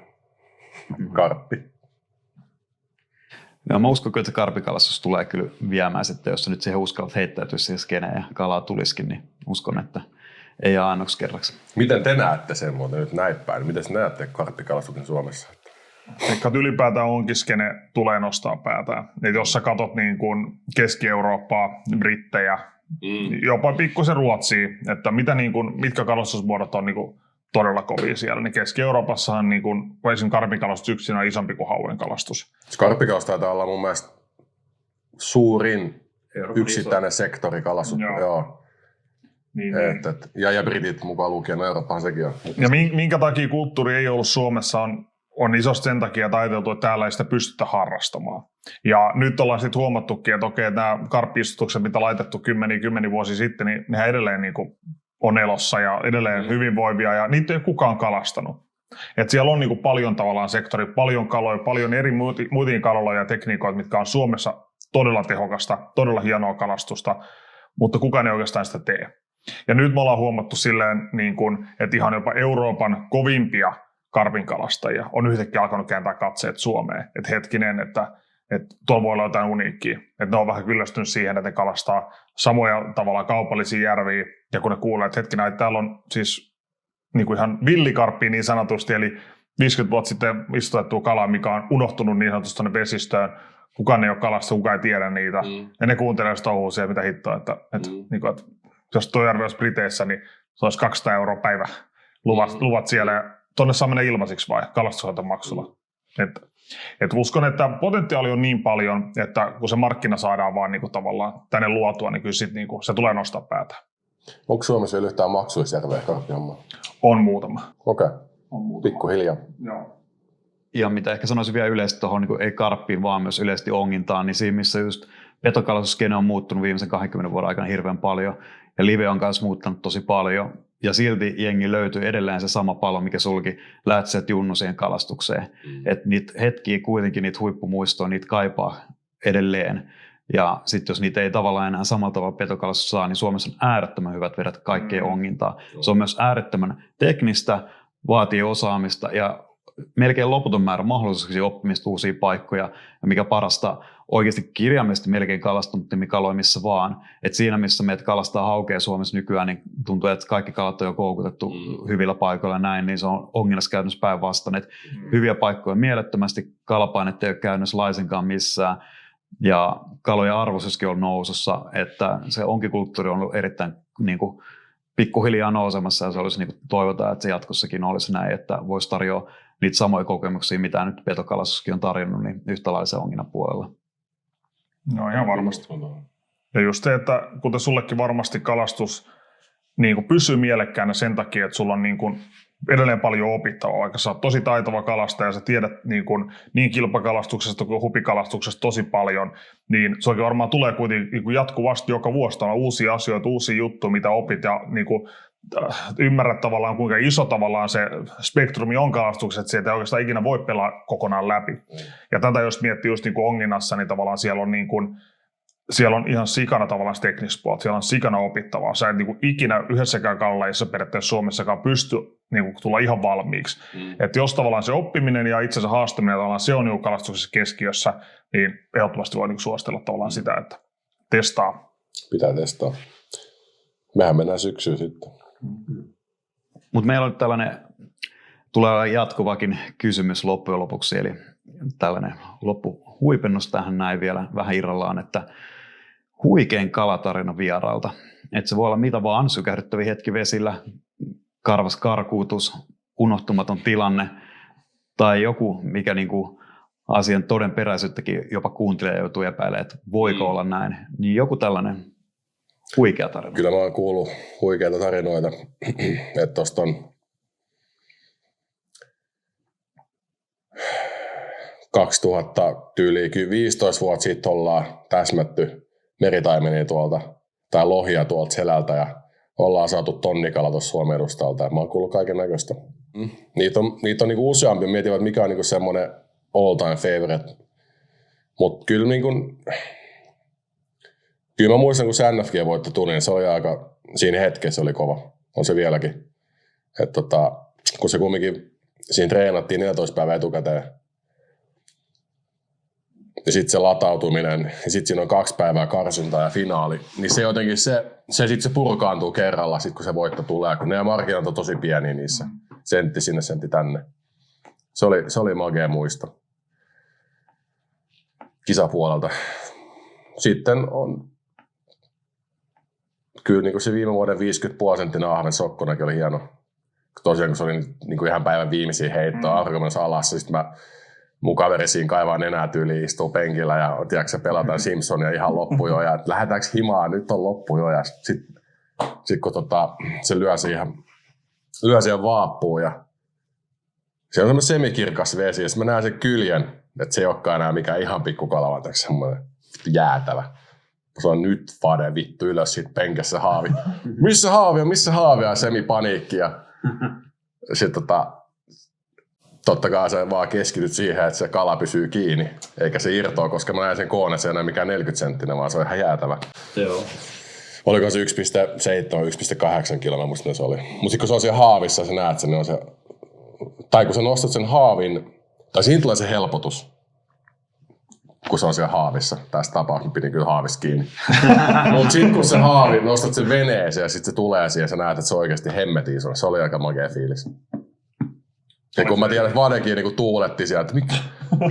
karppi. No, mä uskon, että se karpikalastus tulee kyllä viemään sitten, jos nyt siihen uskallat heittäytyä siihen skeneen ja kalaa tulisikin, niin uskon, että ei jää annoksi kerraksi. Miten te näette sen muuten nyt näin päin? Miten te näette karppikalastuksen Suomessa? Ehkä ylipäätään onkin skene tulee nostaa päätään. Et jos sä katot niin kuin Keski-Eurooppaa, Brittejä, jopa pikkusen Ruotsia, että mitkä kalastusmuodot on niin kuin todella kovia siellä, niin Keski-Euroopassahan niin kuin, esimerkiksi karpikalastus yksin on isompi kuin hauen kalastus. Karppikalastus taitaa olla mun mielestä suurin yksittäinen sektori kalastus. Joo. Niin. Ja britit mukaan lukien, no Eurooppahan sekin on. Ja minkä takia kulttuuri ei ollut Suomessa on isosti sen takia, että ajateltu, että täällä ei sitä pystytä harrastamaan. Ja nyt ollaan sitten huomattukin, että okei, nämä karppi-istutukset, mitä laitettu kymmeniä vuosia sitten, niin nehän edelleen niin kuin on elossa ja edelleen hyvinvoivia, ja niitä ei ole kukaan kalastanut. Et siellä on niin kuin paljon tavallaan sektori, paljon kaloja, paljon eri muita kaloloja ja tekniikoita, mitkä on Suomessa todella tehokasta, todella hienoa kalastusta, mutta kukaan ei oikeastaan sitä tee. Ja nyt me ollaan huomattu silleen, niin kuin, että ihan jopa Euroopan kovimpia karpinkalastajia on yhtäkkiä alkanut kääntää katseet Suomeen. Että hetkinen, että tuolla voi olla jotain uniikkiä. Että ne on vähän kyllästynyt siihen, että ne kalastaa samoja tavallaan kaupallisia järviä. Ja kun ne kuulee, että hetkinen, että täällä on siis niin kuin ihan villikarppia niin sanotusti, eli 50 vuotta sitten istutettua kalaa, mikä on unohtunut niin sanotusti tuonne vesistöön. Kukaan ei ole kalasta, kukaan ei tiedä niitä. Ja ne kuuntelee sitä touhua mitä hittoa, että jos tuo järvi olisi Briteissä, niin se olisi 200 € päivä luvat siellä. Ja tuonne saa mennä ilmaisiksi vai kalastushoitomaksulla. Et uskon, että potentiaali on niin paljon, että kun se markkina saadaan vaan niinku tavallaan tänne luotua, niin kyllä sit niinku, se tulee nostaa päätä. Onko Suomessa vielä yhtään maksullisjärveä karppihommaa? On muutama. Okei. Pikkuhiljaa. Joo. Ja mitä ehkä sanoisin vielä yleisesti tuohon, niin ei karppiin, vaan myös yleisesti ongintaan, niin siinä missä just petokalastuskene on muuttunut viimeisen 20 vuoden aikana hirveän paljon, ja live on myös muuttanut tosi paljon, ja silti jengi löytyy edelleen se sama palo, mikä sulki lähtset junnu siihen kalastukseen. Että niitä hetkiä kuitenkin, niitä huippumuistoja, niitä kaipaa edelleen. Ja sitten jos niitä ei tavallaan enää samalla tavalla petokalastuksessa saa, niin Suomessa on äärettömän hyvät vedet kaikkeen ongintaan. Se on myös äärettömän teknistä, vaatii osaamista ja melkein loputon määrä mahdollisuuksia oppimista uusia paikkoja. Ja mikä parasta, oikeasti kirjaimellisesti melkein kalastunut kaloja missä vaan. Et siinä missä meidät kalastaa haukea Suomessa nykyään, niin tuntuu, että kaikki kalat on jo koukutettu hyvillä paikoilla näin, niin se on onginnassa käytännössä päinvastainen. Hyviä paikkoja mielettömästi, kalapainet ei ole käytännössä laisinkaan missään. Ja kalojen arvostuskin on nousussa, että se onkikulttuuri on ollut erittäin niin kuin, pikkuhiljaa nousemassa ja se olisi, niin kuin, toivotaan, että se jatkossakin olisi näin, että voisi tarjoa niitä samoja kokemuksia, mitä nyt petokalastuskin on tarjonnut, niin yhtälaisen onginnan puolella. No ihan varmasti. Ja just se, että kuten sullekin varmasti kalastus niin kuin pysyy mielekkäänä sen takia, että sulla on niin kuin edelleen paljon opittavaa, vaikka sä oot tosi taitava kalastaja ja sä tiedät niin kilpakalastuksesta kuin hupikalastuksesta tosi paljon, niin se oikein varmaan tulee kuitenkin niin kuin jatkuvasti joka vuosi on uusia asioita, uusia juttuja, mitä opit ja niin kuin, ymmärrät tavallaan kuinka iso tavallaan se spektrumi on kalastuksessa, että sieltä ei oikeastaan ikinä voi pelaa kokonaan läpi. Ja tätä jos miettii just niin kuin onginnassa, niin tavallaan siellä on ihan sikana tavallaan teknistä puolta, siellä on sikana opittavaa. Sä et niin kuin ikinä yhdessäkään kalajissa periaatteessa Suomessakaan pysty niin kuin tulla ihan valmiiksi. Että jos tavallaan se oppiminen ja itsensä haastaminen tavallaan se on niin kalastuksessa keskiössä, niin ehdottomasti voi niin kuin suositella tavallaan sitä, että testaa. Pitää testaa. Mehän mennään syksyyn sitten. Mutta meillä on tällainen, tulee jatkuvakin kysymys loppujen lopuksi, eli tällainen loppuhuipennus tähän näin vielä vähän irrallaan, että huikein kalatarina vieraalta. Että se voi olla mitä vaan, sykähdyttäviä hetki vesillä, karvas karkuutus, unohtumaton tilanne tai joku, mikä niinku asian todenperäisyyttäkin jopa kuuntelee ja joutuu epäilemään, että voiko olla näin. Niin joku tällainen huikea tarina. Kyllä mä oon kuullut huikeita tarinoita, että tosta on 2015 vuotta sitten ollaan täsmätty meritaimenia tuolta, tai lohia tuolta selältä, ja ollaan saatu tonnikala tuossa Suomen edustalta, ja mä oon kuullut kaiken näköistä. Niitä on niinku useampi, mietin, että mikä on niinku semmoinen all time favorite. Mutta kyllä mä muistan, kun se NFG voitti tunnin, niin se oli aika, siinä hetkessä oli kova. On se vieläkin. Et kun se kumminkin, siinä treenattiin 14 päivää etukäteen. Ja sitten se latautuminen, ja sitten siinä on 2 päivää karsinta ja finaali. Niin se jotenkin, se purkaantuu kerralla, sit kun se voitto tulee. Kun ne markkinat on tosi pieniä niissä. Sentti sinne, sentti tänne. Se oli magea muisto. Kisapuolelta. Sitten on kyllä niin kuin se viime vuoden 50% ahven sokkonakin oli hieno. Tosiaan kun se oli niin kuin ihan päivän viimeisiä heittoa, aurinko menossa alas. Sitten mun kaveri siinä kaivaa nenää tyyliin, istuu penkillä ja tiedätkö, pelataan Simpsonia ihan loppuun ja että lähdetäänkö himaan, nyt on loppu jo. Ja sitten kun se lyö siihen vaappuun ja se on semmoinen semikirkas vesi ja sitten mä näen sen kyljen, että se ei olekaan enää mikään ihan pikkukala, vaan semmoinen jäätävä. Se on nyt vade vittu ylös siitä penkessä haavi. Missä haavi? Ja semi-paniikki. Ja sitten totta kai sä vaan keskityt siihen, että se kala pysyy kiinni. Eikä se irtoa, koska mä näen sen koon, että se ei enää mikään 40-senttinen, vaan se on ihan jäätävä. Joo. Oliko se 1,7-1,8 kiloa, musta se oli. Mutta sitten kun se on siellä haavissa, sä näet sen, niin on se... Tai kun sä nostat sen haavin, tai siinä tulee se helpotus. Kun se on siellä haavissa. Tässä tapauksessa pidin kyllä haavista kiinni. Mutta sitten kun se haavi, nostat sen veneeseen ja sitten se tulee siihen ja sä näet, että se oikeasti hemmetii iso. Se oli aika magea fiilis. Ja kun mä tiedän, että vadekin niin tuuletti sieltä, että mikä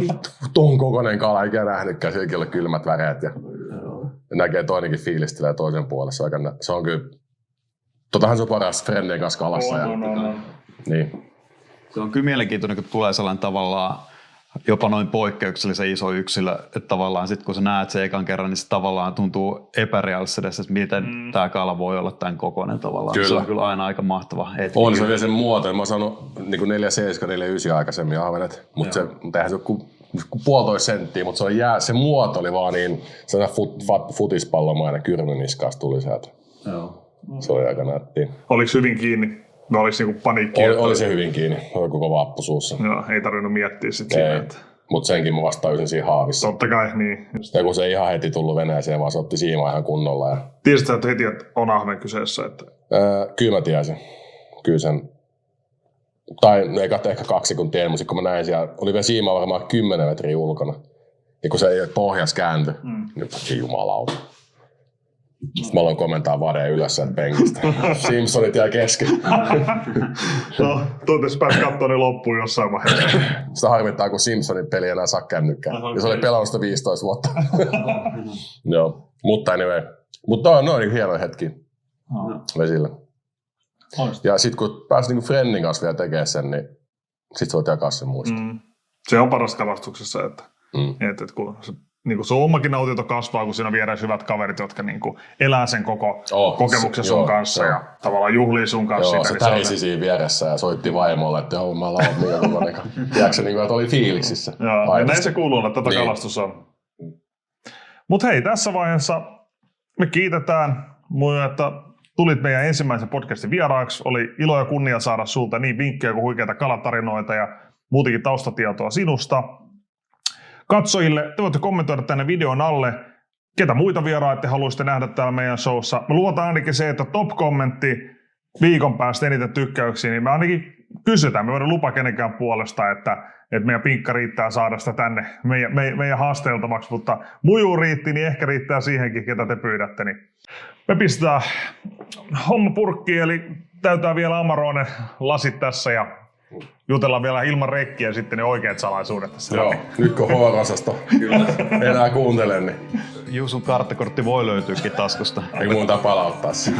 vittu, ton kokoinen kala, eikä nähnytkään, silläkin oli kylmät väreet. Ja näkee toinenkin fiilistelee toisen puolessa. Se on kyllä, totahan se on paras frendien kanssa kalassa. Niin. Se on kyllä mielenkiintoinen, kun tulee sellainen tavallaan jopa noin poikkeuksellisen iso yksilö, että tavallaan sitten kun sä näet sen ekan kerran, niin se tavallaan tuntuu epärealistisesta, että miten tämä kala voi olla tämän kokoinen tavallaan. Kyllä. Se on kyllä aina aika mahtava hetki. On se vielä sen muoto. Mä oon saanut niin 4,7-4,9 aikaisemmin ahvenet, mutta eihän se ole kuin 1,5 senttiä, mutta se muoto oli vaan niin, sellainen futispallomainen kyrmyniskas tuli sieltä. Joo. Se oli aika nättiä. Oliko hyvin kiinni? No olisi niinku paniikki. Oli se hyvin kiinni. Oli koko vappu suussa. Joo, ei tarvinnut miettiä sit siinä. Että... Mutta senkin mä vasta tajusin siinä haavissa. Totta kai, niin. Ja kun se ei ihan heti tullut veneeseen, vaan se otti siimaa ihan kunnolla. Ja... Tiesitkö että heti, että on ahven kyseessä? Että... Kyllä mä tiesin. Kyllä sen... Tai ei ehkä 2 sekuntia, mutta kun mä näin siellä, oli vielä siimaa varmaan 10 metriä ulkona. Ja kun se ei pohjas kääntyi, niin jumalauta. Sitten mä aloin komentaa vadeen ylös sen penkistä. Simpsonit jää kesken. No, toivottavasti pääsi katsoa ne loppuun jossain vaiheessa. Sitä harmittaa, kun Simpsonin peli ei enää saa kännykkää. Ja se oli pelannut sitä 15 vuotta. Joo, mutta anyway. Mutta ne on hienoja hetki vesillä. Ja sit kun pääsi niinku friendin kanssa vielä tekemään sen, niin sit sä voit jakaa sen muista. Se on paras kalastuksessa, että kun se, niinku sun omakin nautinto kasvaa, kun siinä on vieressä hyvät kaverit, jotka niinku elää sen koko kokemuksen sun kanssa ja tavallaan juhlii sun kanssa. Joo, se tärisi siinä vieressä ja soitti vaimolle, että joo, mä lauan mikä kokoinen. Tiedätkö niinku, että oli fiiliksissä. Joo, ja näin se kuuluu olla, että kalastus on. Mut hei, tässä vaiheessa me kiitetään, että tulit meidän ensimmäisen podcastin vieraaksi. Oli ilo ja kunnia saada sulta niin vinkkejä kuin huikeita kalatarinoita ja muutenkin taustatietoa sinusta. Katsojille, te voitte kommentoida tänne videon alle, ketä muita vieraita te haluaisitte nähdä täällä meidän showssa. Me luotaan ainakin se, että top-kommentti viikon päästä eniten tykkäyksiä, niin me ainakin kysytään. Me voidaan lupa kenenkään puolesta, että meidän pinkka riittää saada sitä tänne meidän haasteeltavaksi, mutta mujuu riitti, niin ehkä riittää siihenkin, ketä te pyydätte. Niin me pistetään homma purkkiin, eli täytää vielä Amarone lasit tässä ja jutellaan vielä ilman rekkiä sitten ne oikeat salaisuudet tässä. Joo, nyt kun HR-osasto enää kuuntele, niin... Juu, sun karttakortti voi löytyykin taskusta. Ei muuta palauttaa se.